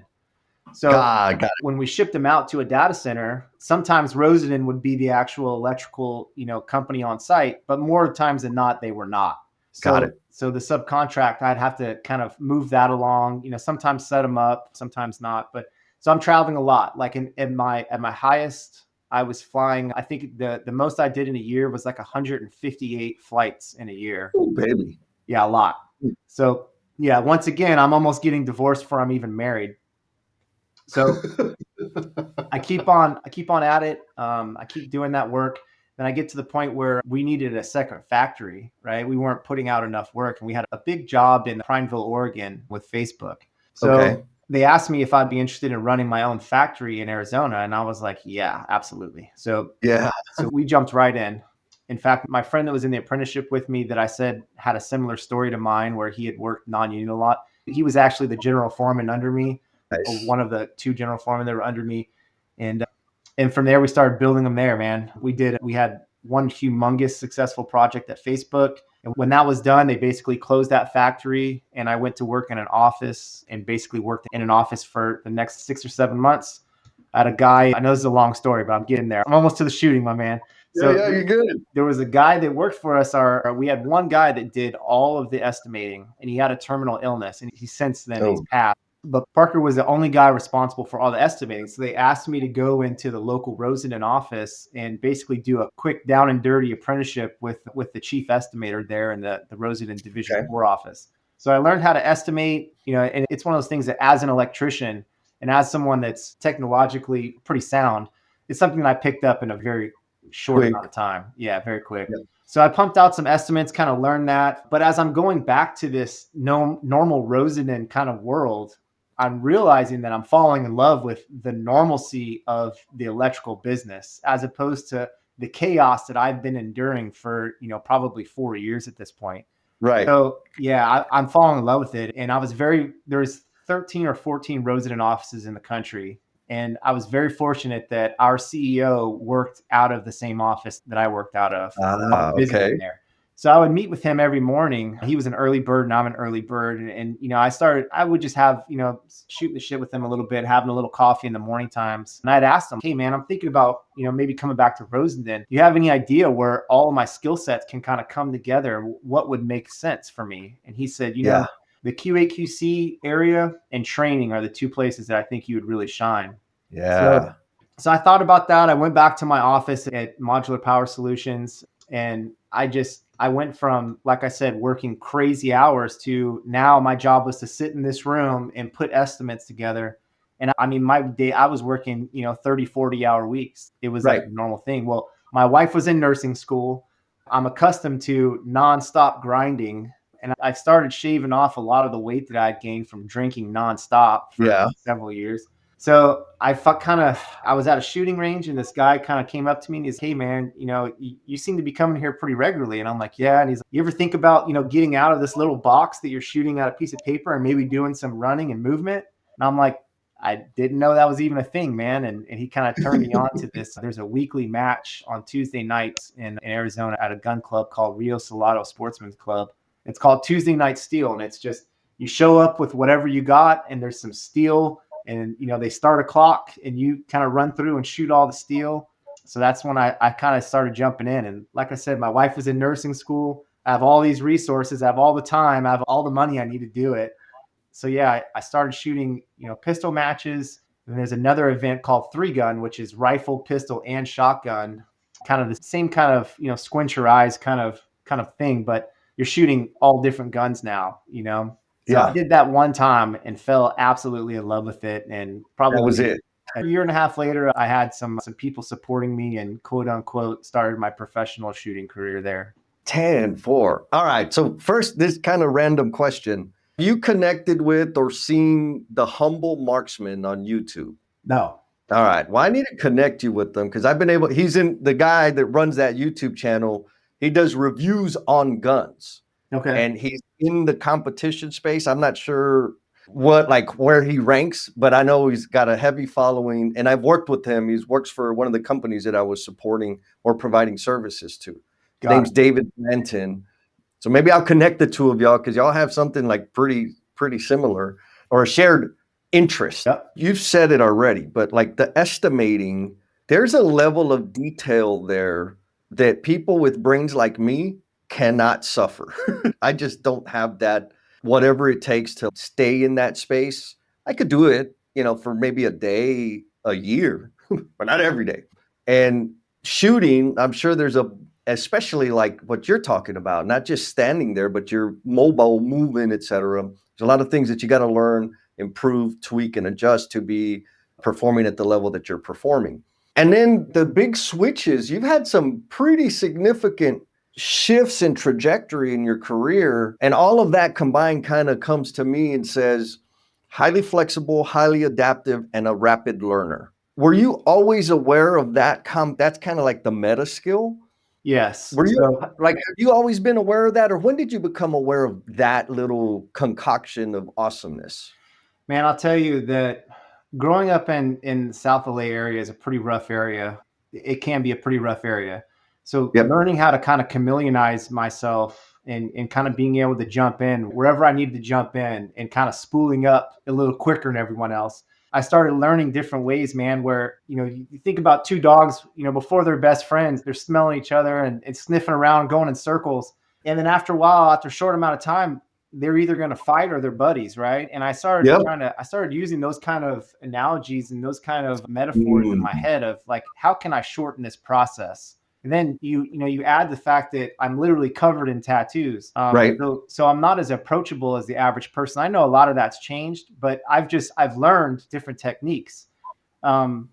So when we shipped them out to a data center, sometimes Rosendin would be the actual electrical, company on site, but more times than not, they were not. So the subcontract, I'd have to kind of move that along, sometimes set them up, sometimes not. But so I'm traveling a lot. Like at my highest, I was flying, I think the most I did in a year was like 158 flights in a year. Oh, baby. Yeah, a lot. So yeah, once again, I'm almost getting divorced before I'm even married. So I keep on at it. I keep doing that work. Then I get to the point where we needed a second factory, right? We weren't putting out enough work and we had a big job in Prineville, Oregon with Facebook. So they asked me if I'd be interested in running my own factory in Arizona. And I was like, yeah, absolutely. So so we jumped right in. In fact, my friend that was in the apprenticeship with me that I said had a similar story to mine where he had worked non-union a lot. He was actually the general foreman under me, Nice. one of the two general foremen that were under me. And from there we started building them there, man. We had one humongous successful project at Facebook. And when that was done, they basically closed that factory and I went to work in an office and basically worked in an office for the next 6 or 7 months. I had a guy, I know this is a long story, but I'm getting there. I'm almost to the shooting, my man. Yeah, So yeah, you're good. there was a guy that worked for us. We had one guy that did all of the estimating and he had a terminal illness and he's Oh, passed. But Parker was the only guy responsible for all the estimating. So they asked me to go into the local Rosenden office and basically do a quick down and dirty apprenticeship with the chief estimator there in the Rosenden Division okay. 4 office. So I learned how to estimate, and it's one of those things that as an electrician and as someone that's technologically pretty sound, it's something that I picked up in a very short Quick. amount of time. Yeah, very quick. Yeah. So I pumped out some estimates, kind of learned that. But as I'm going back to this normal Rosenden kind of world, I'm realizing that I'm falling in love with the normalcy of the electrical business as opposed to the chaos that I've been enduring for, probably 4 years at this point. Right. So yeah, I'm falling in love with it. And there's 13 or 14 Rosenden offices in the country. And I was very fortunate that our CEO worked out of the same office that I worked out of. I was Okay. visiting there. So I would meet with him every morning. He was an early bird and I'm an early bird. And I would just have, shooting the shit with him a little bit, having a little coffee in the morning times. And I'd ask him, hey man, I'm thinking about, maybe coming back to Rosenden. Do you have any idea where all of my skill sets can kind of come together? What would make sense for me? And he said, Yeah. the QA/QC area and training are the two places that I think you would really shine. Yeah. So I thought about that. I went back to my office at Modular Power Solutions and I went from, like I said, working crazy hours to now my job was to sit in this room and put estimates together. And I mean, my day, I was working, 30, 40-hour weeks. It was like Right. a normal thing. Well, my wife was in nursing school. I'm accustomed to nonstop grinding. And I started shaving off a lot of the weight that I had gained from drinking nonstop for Yeah. several years. So I was at a shooting range and this guy kind of came up to me and he's, hey man, you seem to be coming here pretty regularly. And I'm like, yeah. And he's like, you ever think about, getting out of this little box that you're shooting at a piece of paper and maybe doing some running and movement? And I'm like, I didn't know that was even a thing, man. And he kind of turned me on to this. There's a weekly match on Tuesday nights in Arizona at a gun club called Rio Salado Sportsman's Club. It's called Tuesday Night Steel. And it's just, you show up with whatever you got and there's some steel and they start a clock and you kind of run through and shoot all the steel. So that's when I kind of started jumping in. And like I said, my wife was in nursing school. I have all these resources. I have all the time. I have all the money I need to do it. So yeah, I started shooting, pistol matches. And there's another event called 3-Gun, which is rifle, pistol, and shotgun. Kind of the same kind of, squint your eyes kind of thing, but you're shooting all different guns now. So I Yeah. did that one time and fell absolutely in love with it. And That was probably it. a year and a half later, I had some people supporting me and quote unquote started my professional shooting career there. 10-4. All right. So first, this kind of random question. You connected with or seen the Humble Marksman on YouTube? No. All right. Well, I need to connect you with them because he's in the guy that runs that YouTube channel. He does reviews on guns. Okay. And he's in the competition space. I'm not sure where he ranks, but I know he's got a heavy following and I've worked with him. He works for one of the companies that I was supporting or providing services to. His name's David Blanton. So maybe I'll connect the two of y'all because y'all have something like pretty similar or a shared interest. Yep. You've said it already, but like the estimating, there's a level of detail there that people with brains like me cannot suffer. I just don't have that, whatever it takes to stay in that space. I could do it, for maybe a day, a year, but not every day. And shooting, I'm sure especially like what you're talking about, not just standing there, but you're mobile, moving, etc. There's a lot of things that you got to learn, improve, tweak, and adjust to be performing at the level that you're performing. And then the big switches, you've had some pretty significant shifts in trajectory in your career. And all of that combined kind of comes to me and says, highly flexible, highly adaptive, and a rapid learner. Were you always aware of that? That's kind of like the meta skill? Yes. Were you So, like, have you always been aware of that, or when did you become aware of that little concoction of awesomeness? man, I'll tell you that growing up in the South LA area is a pretty rough area. It can be a pretty rough area. So Yep. learning how to kind of chameleonize myself and kind of being able to jump in wherever I needed to jump in and kind of spooling up a little quicker than everyone else. I started learning different ways, man, where, you think about two dogs, before they're best friends, they're smelling each other and sniffing around, going in circles. And then after a while, after a short amount of time, they're either going to fight or they're buddies, right? And Yep. I started using those kind of analogies and those kind of metaphors in my Mm, head of like, how can I shorten this process? And then you add the fact that I'm literally covered in tattoos. right. So I'm not as approachable as the average person. I know a lot of that's changed, but I've learned different techniques. And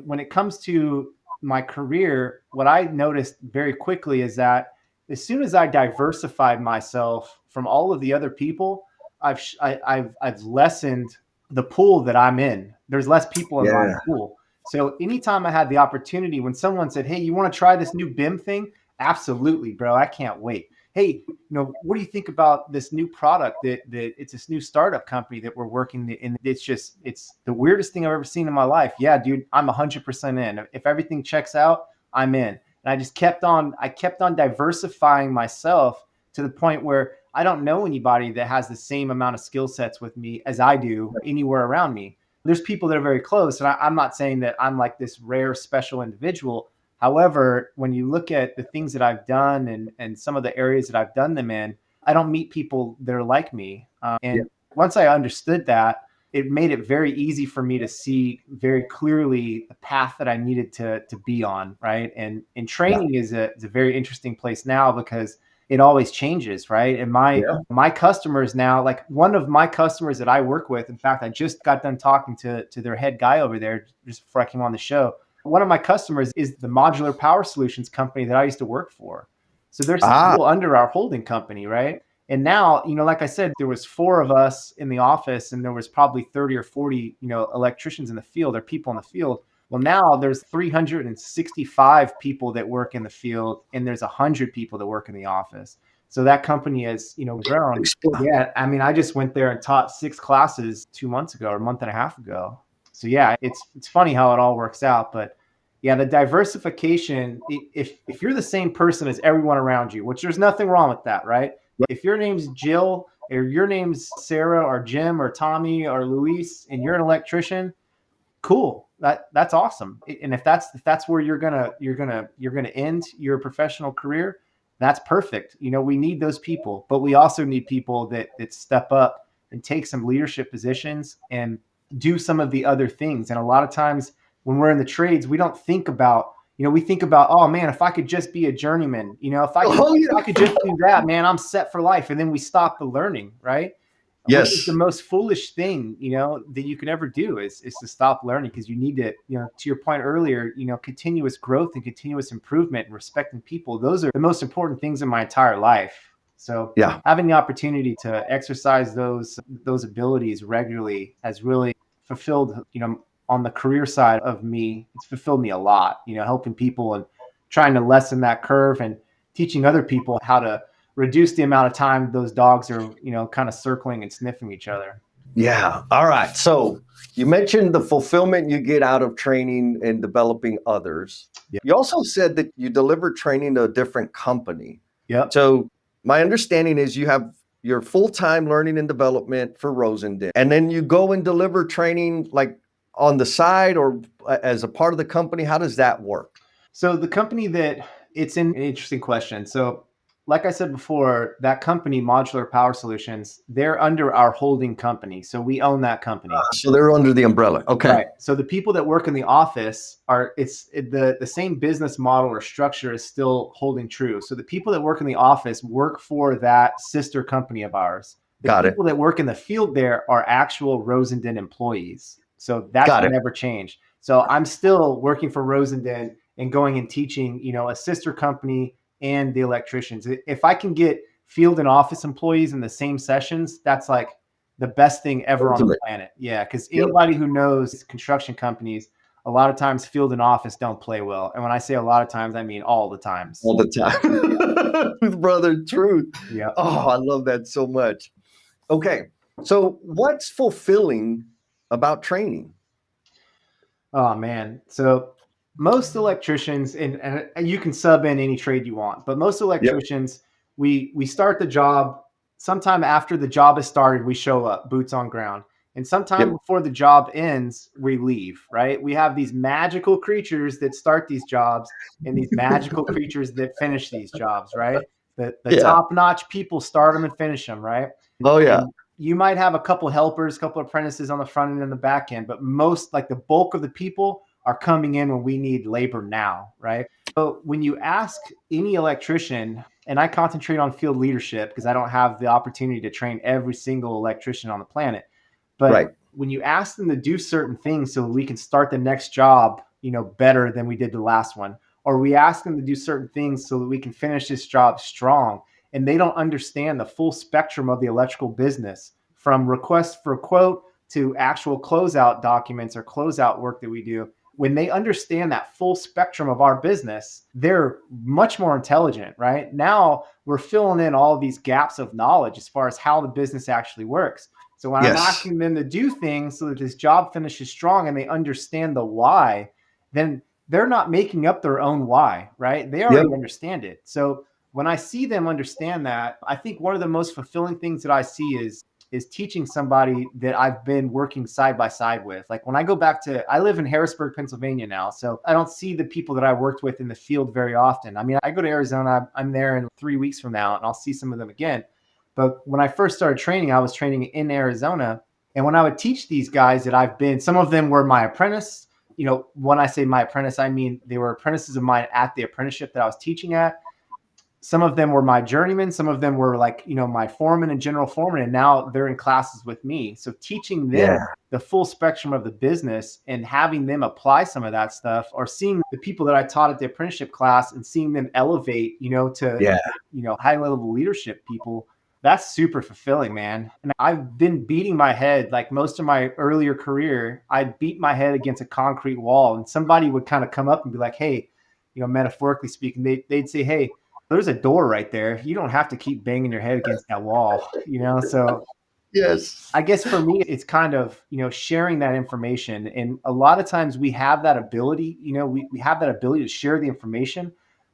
when it comes to my career, what I noticed very quickly is that as soon as I diversified myself from all of the other people, I've lessened the pool that I'm in. There's less people in my Yeah. pool. So anytime I had the opportunity, when someone said, "Hey, you want to try this new BIM thing?" Absolutely, bro. I can't wait. Hey, what do you think about this new product that it's this new startup company that we're working in? It's the weirdest thing I've ever seen in my life. Yeah, dude, I'm 100% in. If everything checks out, I'm in. And I kept on diversifying myself to the point where I don't know anybody that has the same amount of skill sets with me as I do anywhere around me. There's people that are very close, and I'm not saying that I'm like this rare special individual. However, when you look at the things that I've done and some of the areas that I've done them in, I don't meet people that are like me. Yeah. And once I understood that, it made it very easy for me to see very clearly the path that I needed to be on, right? And Yeah. training is a very interesting place now because it always changes, right? And Yeah. my customers now, like one of my customers that I work with, in fact, I just got done talking to their head guy over there just before I came on the show. One of my customers is the Modular Power Solutions company that I used to work for. So they're Ah, still under our holding company, right? And now, like I said, there was four of us in the office and there was probably 30 or 40, electricians in the field or people in the field. Well, now there's 365 people that work in the field and there's 100 people that work in the office. So that company has, grown. explode. Yeah, I mean, I just went there and taught 6 classes 2 months ago or a month and a half ago. So yeah, it's funny how it all works out, but yeah, the diversification. If you're the same person as everyone around you, which there's nothing wrong with that, right? If your name's Jill or your name's Sarah or Jim or Tommy or Luis and you're an electrician, cool. That's awesome. And if that's where you're gonna end your professional career, that's perfect. We need those people, but we also need people that step up and take some leadership positions and do some of the other things. And a lot of times when we're in the trades, we don't think about, we think about, oh man, if I could just be a journeyman, Oh, if I yeah. could just do that, man, I'm set for life. And then we stop the learning, right? Which is the Yes. most foolish thing, that you can ever do is to stop learning because you need to, to your point earlier, continuous growth and continuous improvement and respecting people. Those are the most important things in my entire life. So Yeah. having the opportunity to exercise those abilities regularly has really fulfilled, on the career side of me, it's fulfilled me a lot, helping people and trying to lessen that curve and teaching other people how to reduce the amount of time those dogs are, kind of circling and sniffing each other. Yeah. All right. So you mentioned the fulfillment you get out of training and developing others. Yep. You also said that you deliver training to a different company. Yep. So my understanding is you have your full-time learning and development for Rosendin, and then you go and deliver training like on the side or as a part of the company. How does that work? So the company that it's an interesting question. So like I said before, that company, Modular Power Solutions, they're under our holding company. So we own that company. So they're under the umbrella. Okay. Right. So the people that work in the office the same business model or structure is still holding true. So the people that work in the office work for that sister company of ours. The Got it. people that work in the field there are actual Rosendin employees. So that's Got it. never changed. So I'm still working for Rosendin and going and teaching, a sister company and the electricians. If I can get field and office employees in the same sessions, that's like the best thing ever on the Ultimate. planet. Yeah, because Yep. anybody who knows construction companies, a lot of times field and office don't play well. And when I say a lot of times, I mean all the times. All the time. Truth, brother, truth. Yeah. Oh, I love that so much. Okay. So what's fulfilling about training? Oh man. So most electricians, and you can sub in any trade you want, but most Yep. electricians, we start the job sometime after the job is started, we show up, boots on ground. And sometime Yep. before the job ends, we leave, right? We have these magical creatures that start these jobs and these magical creatures that finish these jobs, right? The Yeah. top-notch people start them and finish them, right? Oh, yeah. And you might have a couple helpers, a couple apprentices on the front end and the back end, but most, like the bulk of the people, are coming in when we need labor now, right? So when you ask any electrician, and I concentrate on field leadership because I don't have the opportunity to train every single electrician on the planet, but Right. when you ask them to do certain things so we can start the next job, better than we did the last one, or we ask them to do certain things so that we can finish this job strong, and they don't understand the full spectrum of the electrical business, from request for a quote to actual closeout documents or closeout work that we do. When they understand that full spectrum of our business, they're much more intelligent, right? Now we're filling in all of these gaps of knowledge as far as how the business actually works. So when I'm Yes. asking them to do things so that this job finishes strong and they understand the why, then they're not making up their own why, right? They Yep. already understand it. So when I see them understand that, I think one of the most fulfilling things that I see is teaching somebody that I've been working side by side with. Like when I go back to, I live in Harrisburg, Pennsylvania now, so I don't see the people that I worked with in the field very often. I mean, I go to Arizona, I'm there in 3 weeks from now, and I'll see some of them again. But when I first started training, I was training in Arizona. And when I would teach these guys that I've been, some of them were my apprentice. When I say my apprentice, I mean they were apprentices of mine at the apprenticeship that I was teaching at. Some of them were my journeymen. Some of them were like, my foreman and general foreman. And now they're in classes with me. So teaching Yeah. them the full spectrum of the business and having them apply some of that stuff, or seeing the people that I taught at the apprenticeship class and seeing them elevate, to, Yeah. high level leadership people. That's super fulfilling, man. And I've been beating my head, like most of my earlier career, I'd beat my head against a concrete wall and somebody would kind of come up and be like, hey, metaphorically speaking, they'd say, hey, there's a door right there. You don't have to keep banging your head against that wall, So Yes. I guess for me, it's kind of, sharing that information. And a lot of times we have that ability, we have that ability to share the information,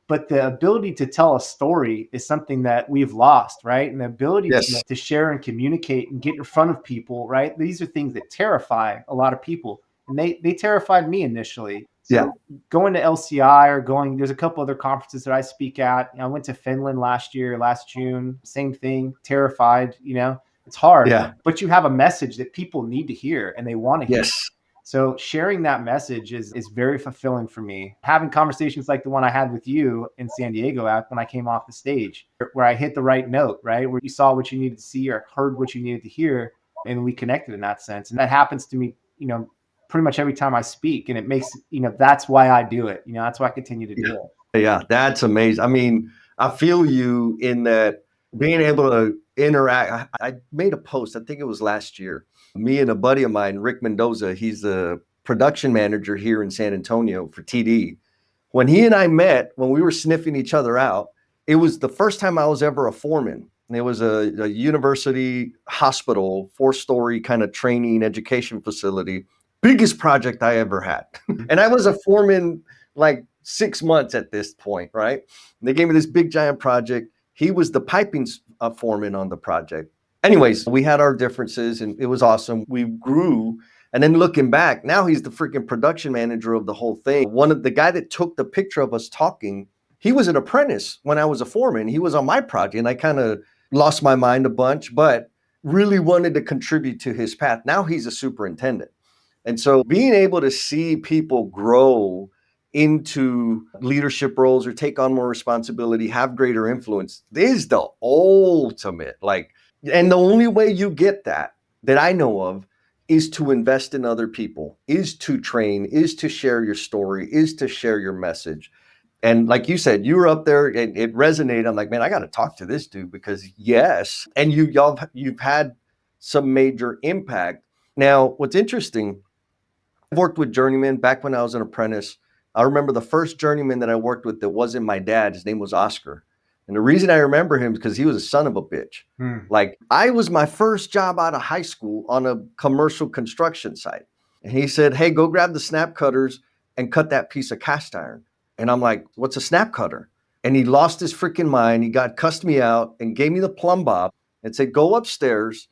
but the ability to tell a story is something that we've lost, right? And the ability Yes. to share and communicate and get in front of people, right? These are things that terrify a lot of people. And they terrified me initially. Yeah. So going to LCI or there's a couple other conferences that I speak at. I went to Finland last June, same thing, terrified, it's hard, Yeah. but you have a message that people need to hear and they want to hear. Yes. So sharing that message is very fulfilling for me. Having conversations like the one I had with you in San Diego when I came off the stage, where I hit the right note, right? Where you saw what you needed to see or heard what you needed to hear, and we connected in that sense. And that happens to me, pretty much every time I speak. And it makes, that's why I do it. That's why I continue to do it. Yeah, that's amazing. I mean, I feel you in that being able to interact. I made a post, I think it was last year. Me and a buddy of mine, Rick Mendoza, he's the production manager here in San Antonio for TD. When he and I met, when we were sniffing each other out, it was the first time I was ever a foreman. And it was a university hospital, 4-story kind of training education facility. Biggest project I ever had. And I was a foreman like 6 months at this point, right? And they gave me this big giant project. He was the piping foreman on the project. Anyways, we had our differences and it was awesome. We grew. And then looking back, now he's the freaking production manager of the whole thing. One of the guy that took the picture of us talking, he was an apprentice when I was a foreman. He was on my project and I kind of lost my mind a bunch, but really wanted to contribute to his path. Now he's a superintendent. And so being able to see people grow into leadership roles or take on more responsibility, have greater influence is the ultimate. And the only way you get that I know of, is to invest in other people, is to train, is to share your story, is to share your message. And like you said, you were up there and it resonated. I'm like, man, I got to talk to this dude because yes. And you've had some major impact. Now, what's interesting, I've worked with Journeyman back when I was an apprentice. I remember the first Journeyman that I worked with that wasn't my dad. His name was Oscar. And the reason I remember him is because he was a son of a bitch. Hmm. Like, I was my first job out of high school on a commercial construction site. And he said, hey, go grab the snap cutters and cut that piece of cast iron. And I'm like, what's a snap cutter? And he lost his freaking mind. He cussed me out and gave me the plumb bob and said, go upstairs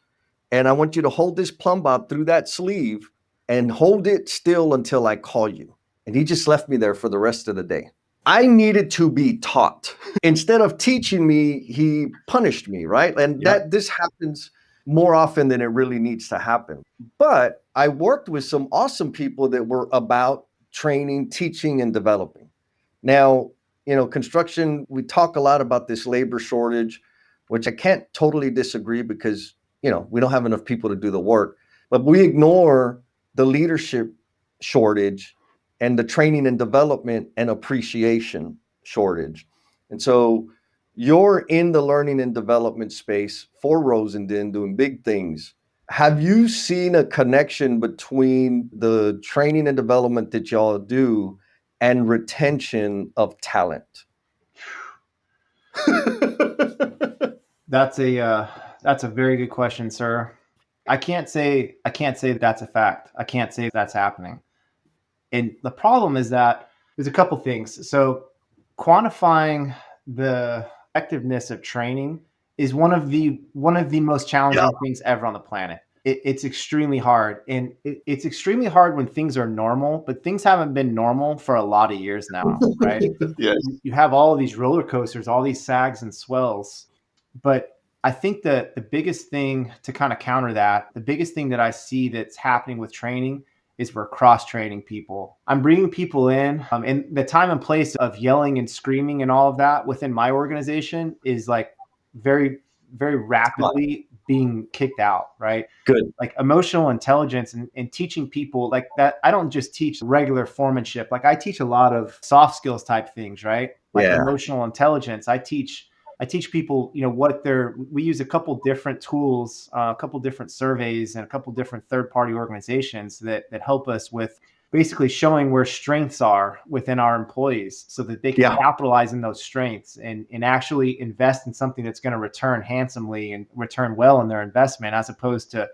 and I want you to hold this plumb bob through that sleeve and hold it still until I call you. And he just left me there for the rest of the day. I needed to be taught. Instead of teaching me, he punished me, right? And Yep. this happens more often than it really needs to happen. But I worked with some awesome people that were about training, teaching, and developing. Now, construction, we talk a lot about this labor shortage, which I can't totally disagree because, we don't have enough people to do the work. But we ignore the leadership shortage and the training and development and appreciation shortage. And so you're in the learning and development space for Rosendin doing big things. Have you seen a connection between the training and development that y'all do and retention of talent? That's a very good question, sir. I can't say that's a fact. I can't say that's happening. And the problem is that there's a couple things. So quantifying the effectiveness of training is one of the most Yeah. challenging things ever on the planet. It's extremely hard, and it's extremely hard when things are normal, but things haven't been normal for a lot of years now, right? Yes. You have all of these roller coasters, all these sags and swells. But I think that the biggest thing to kind of counter that, the biggest thing that I see that's happening with training is we're cross training people. I'm bringing people in, and the time and place of yelling and screaming and all of that within my organization is like very, very rapidly being kicked out, right? Good. Like emotional intelligence and teaching people like that. I don't just teach regular foremanship. Like I teach a lot of soft skills type things, right? Like Yeah. emotional intelligence. I teach people, we use a couple different tools, a couple different surveys, and a couple different third-party organizations that help us with basically showing where strengths are within our employees so that they can Yeah. capitalize in those strengths and actually invest in something that's going to return handsomely and return well in their investment, as opposed to,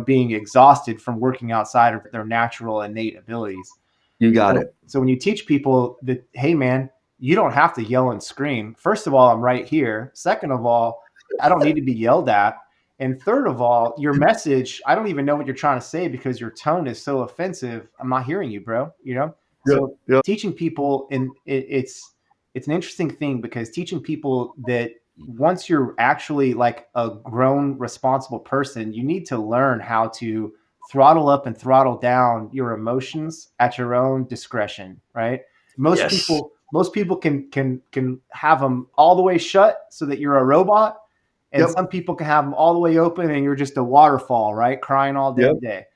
being exhausted from working outside of their natural innate abilities. You got So, it. so when you teach people that, hey man, you don't have to yell and scream. First of all, I'm right here. Second of all, I don't need to be yelled at. And third of all, your message, I don't even know what you're trying to say because your tone is so offensive. I'm not hearing you, bro. Yep. So Yep. teaching people, and it's an interesting thing because teaching people that once you're actually like a grown, responsible person, you need to learn how to throttle up and throttle down your emotions at your own discretion, right? Most Yes. people most people can have them all the way shut so that you're a robot, and Yep. some people can have them all the way open and you're just a waterfall, right? Crying all Yep. damn day.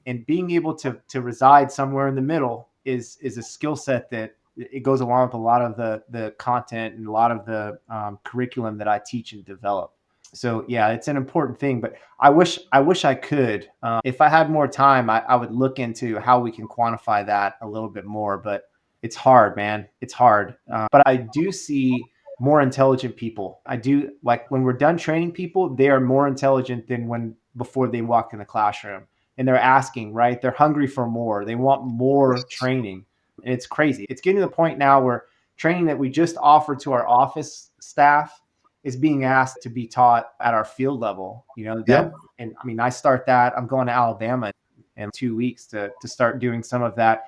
And being able to reside somewhere in the middle is a skill set that it goes along with a lot of the content and a lot of the curriculum that I teach and develop. So yeah, it's an important thing. But I wish I could. If I had more time, I would look into how we can quantify that a little bit more. But it's hard, man. It's hard. But I do see more intelligent people. I do, like, when we're done training people, they are more intelligent than when before they walked in the classroom. And they're asking, right? They're hungry for more. They want more Yes. training. And it's crazy. It's getting to the point now where training that we just offer to our office staff is being asked to be taught at our field level. That, Yep. and I mean, I start that. I'm going to Alabama in 2 weeks to start doing some of that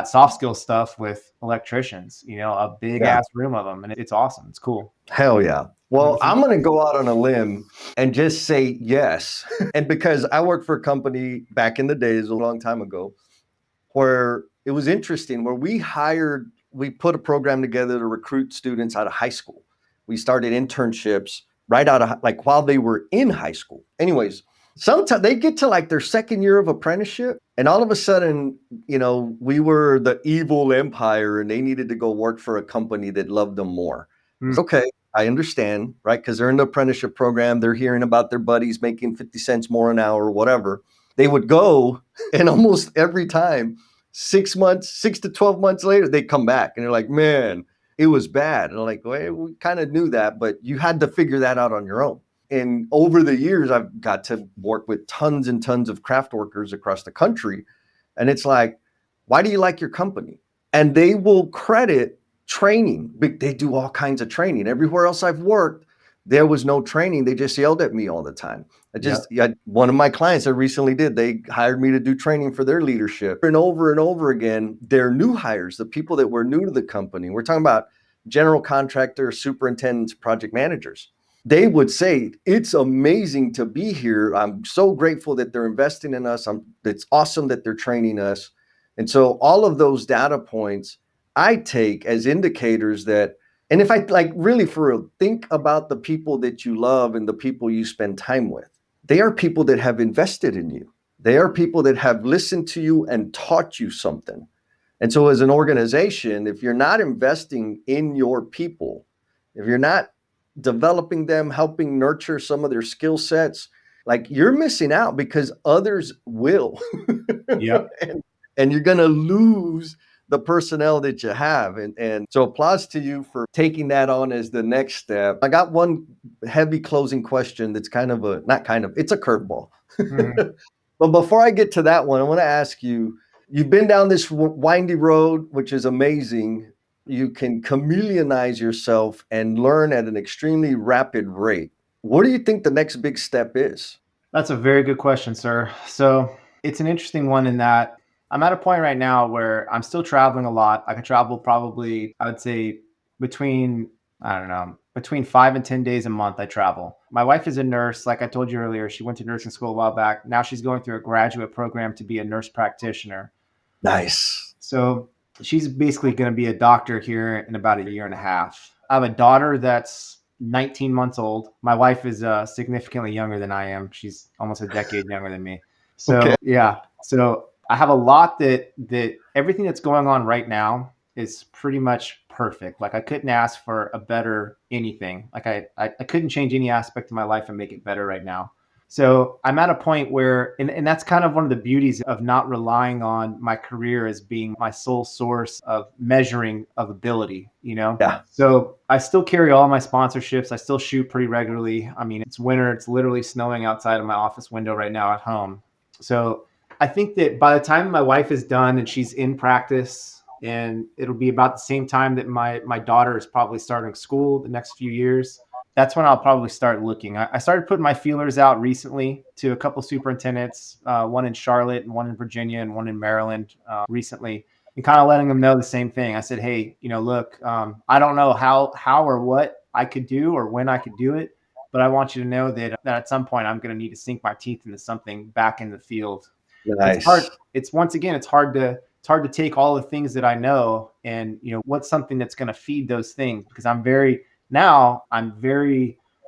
soft skill stuff with electricians, a big Yeah. ass room of them. And it's awesome. It's cool. Hell yeah. Well, Mhm. I'm going to go out on a limb and just say yes. And because I worked for a company back in the days, a long time ago, where it was interesting, where we put a program together to recruit students out of high school. We started internships right out of, like, while they were in high school. Anyways, sometimes they get to like their second year of apprenticeship, and all of a sudden, we were the evil empire and they needed to go work for a company that loved them more. Mm. It's okay. I understand, right? Because they're in the apprenticeship program. They're hearing about their buddies making 50 cents more an hour or whatever. They would go, and almost every time, 6 months, 6 to 12 months later, they come back and they're like, man, it was bad. And I'm like, well, we kind of knew that, but you had to figure that out on your own. And over the years, I've got to work with tons and tons of craft workers across the country. And it's like, why do you like your company? And they will credit training. They do all kinds of training. Everywhere else I've worked, there was no training. They just yelled at me all the time. One of my clients that recently they hired me to do training for their leadership. And over again, their new hires, the people that were new to the company, we're talking about general contractors, superintendents, project managers. They would say, it's amazing to be here. I'm so grateful that they're investing in us. It's awesome that they're training us. And so all of those data points I take as indicators that, and if I like really for real, think about the people that you love and the people you spend time with. They are people that have invested in you. They are people that have listened to you and taught you something. And so as an organization, if you're not investing in your people, if you're not developing them, helping nurture some of their skill sets, like you're missing out because others will. Yep. and you're going to lose the personnel that you have. And so applause to you for taking that on as the next step. I got one heavy closing question that's it's a curveball. Mhm. But before I get to that one, I want to ask you, you've been down this windy road, which is amazing. You can chameleonize yourself and learn at an extremely rapid rate. What do you think the next big step is? That's a very good question, sir. So it's an interesting one in that I'm at a point right now where I'm still traveling a lot. I can travel probably, I would say, between, I don't know, between 5 and 10 days a month. I travel. My wife is a nurse. Like I told you earlier, she went to nursing school a while back. Now she's going through a graduate program to be a nurse practitioner. Nice. So she's basically going to be a doctor here in about a year and a half. I have a daughter that's 19 months old. My wife is significantly younger than I am. She's almost a decade younger than me. Okay. So yeah. So I have a lot that everything that's going on right now is pretty much perfect. Like I couldn't ask for a better anything. Like I couldn't change any aspect of my life and make it better right now. So I'm at a point where, and that's kind of one of the beauties of not relying on my career as being my sole source of measuring of ability, you know? Yeah. So I still carry all my sponsorships. I still shoot pretty regularly. I mean, it's winter. It's literally snowing outside of my office window right now at home. So I think that by the time my wife is done and she's in practice, and it'll be about the same time that my daughter is probably starting school the next few years, that's when I'll probably start looking. I started putting my feelers out recently to a couple superintendents, one in Charlotte and one in Virginia and one in Maryland recently, and kind of letting them know the same thing. I said, hey, look, I don't know how or what I could do or when I could do it, but I want you to know that at some point I'm going to need to sink my teeth into something back in the field. It's hard. Nice. It's once again, it's hard to take all the things that I know and what's something that's going to feed those things, because I'm very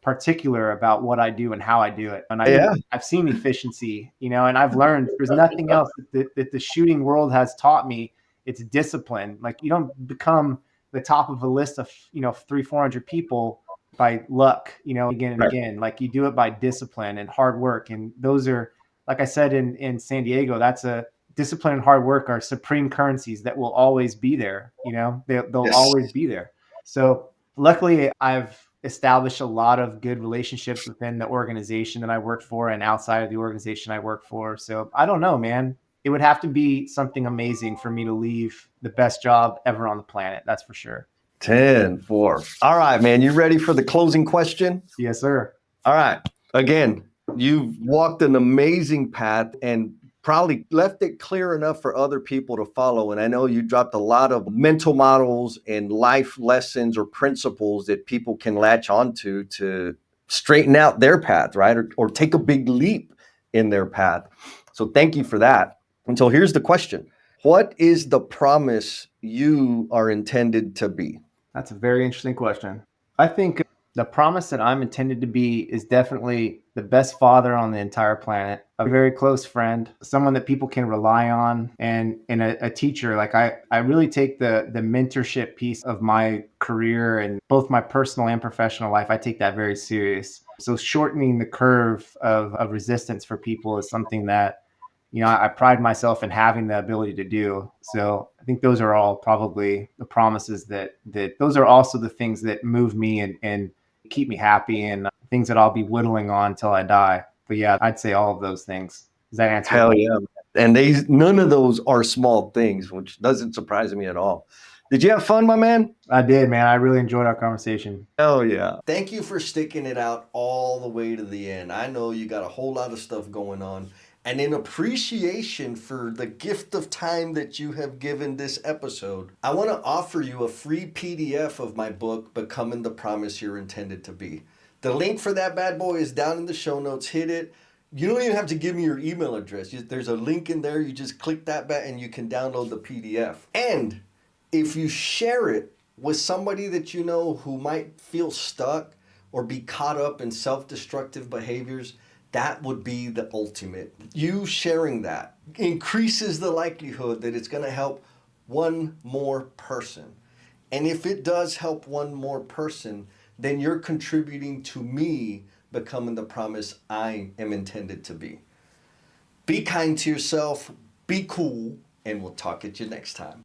particular about what I do and how I do it. And Yeah. I've seen efficiency, and I've learned there's nothing else that the shooting world has taught me. It's discipline. Like you don't become the top of a list of, 400 people by luck, again and Right. again. Like you do it by discipline and hard work. And those are, like I said, in San Diego, that's a discipline and hard work are supreme currencies that will always be there. They'll Yes. always be there. So luckily, I've established a lot of good relationships within the organization that I work for and outside of the organization I work for. So I don't know, man. It would have to be something amazing for me to leave the best job ever on the planet. That's for sure. 10-4. All right, man. You ready for the closing question? Yes, sir. All right. Again, you've walked an amazing path and probably left it clear enough for other people to follow. And I know you dropped a lot of mental models and life lessons or principles that people can latch onto to straighten out their path, right? Or take a big leap in their path. So thank you for that. And so here's the question. What is the promise you are intended to be? That's a very interesting question. I think the promise that I'm intended to be is definitely the best father on the entire planet, a very close friend, someone that people can rely on, and a teacher. Like I really take the mentorship piece of my career and both my personal and professional life. I take that very serious. So shortening the curve of resistance for people is something that I pride myself in having the ability to do. So I think those are all probably the promises that those are also the things that move me and keep me happy, and things that I'll be whittling on until I die. But yeah, I'd say all of those things. Does that answer your Hell question? yeah. And none of those are small things, which doesn't surprise me at all. Did you have fun, my man? I did, man. I really enjoyed our conversation. Hell yeah. Thank you for sticking it out all the way to the end. I know you got a whole lot of stuff going on. And in appreciation for the gift of time that you have given this episode, I want to offer you a free PDF of my book, Becoming the Promise You're Intended to Be. The link for that bad boy is down in the show notes. Hit it. You don't even have to give me your email address. There's a link in there. You just click that button and you can download the PDF. And if you share it with somebody that you know who might feel stuck or be caught up in self-destructive behaviors, that would be the ultimate. You sharing that increases the likelihood that it's going to help one more person. And if it does help one more person, then you're contributing to me becoming the promise I am intended to be. Be kind to yourself, be cool, and we'll talk at you next time.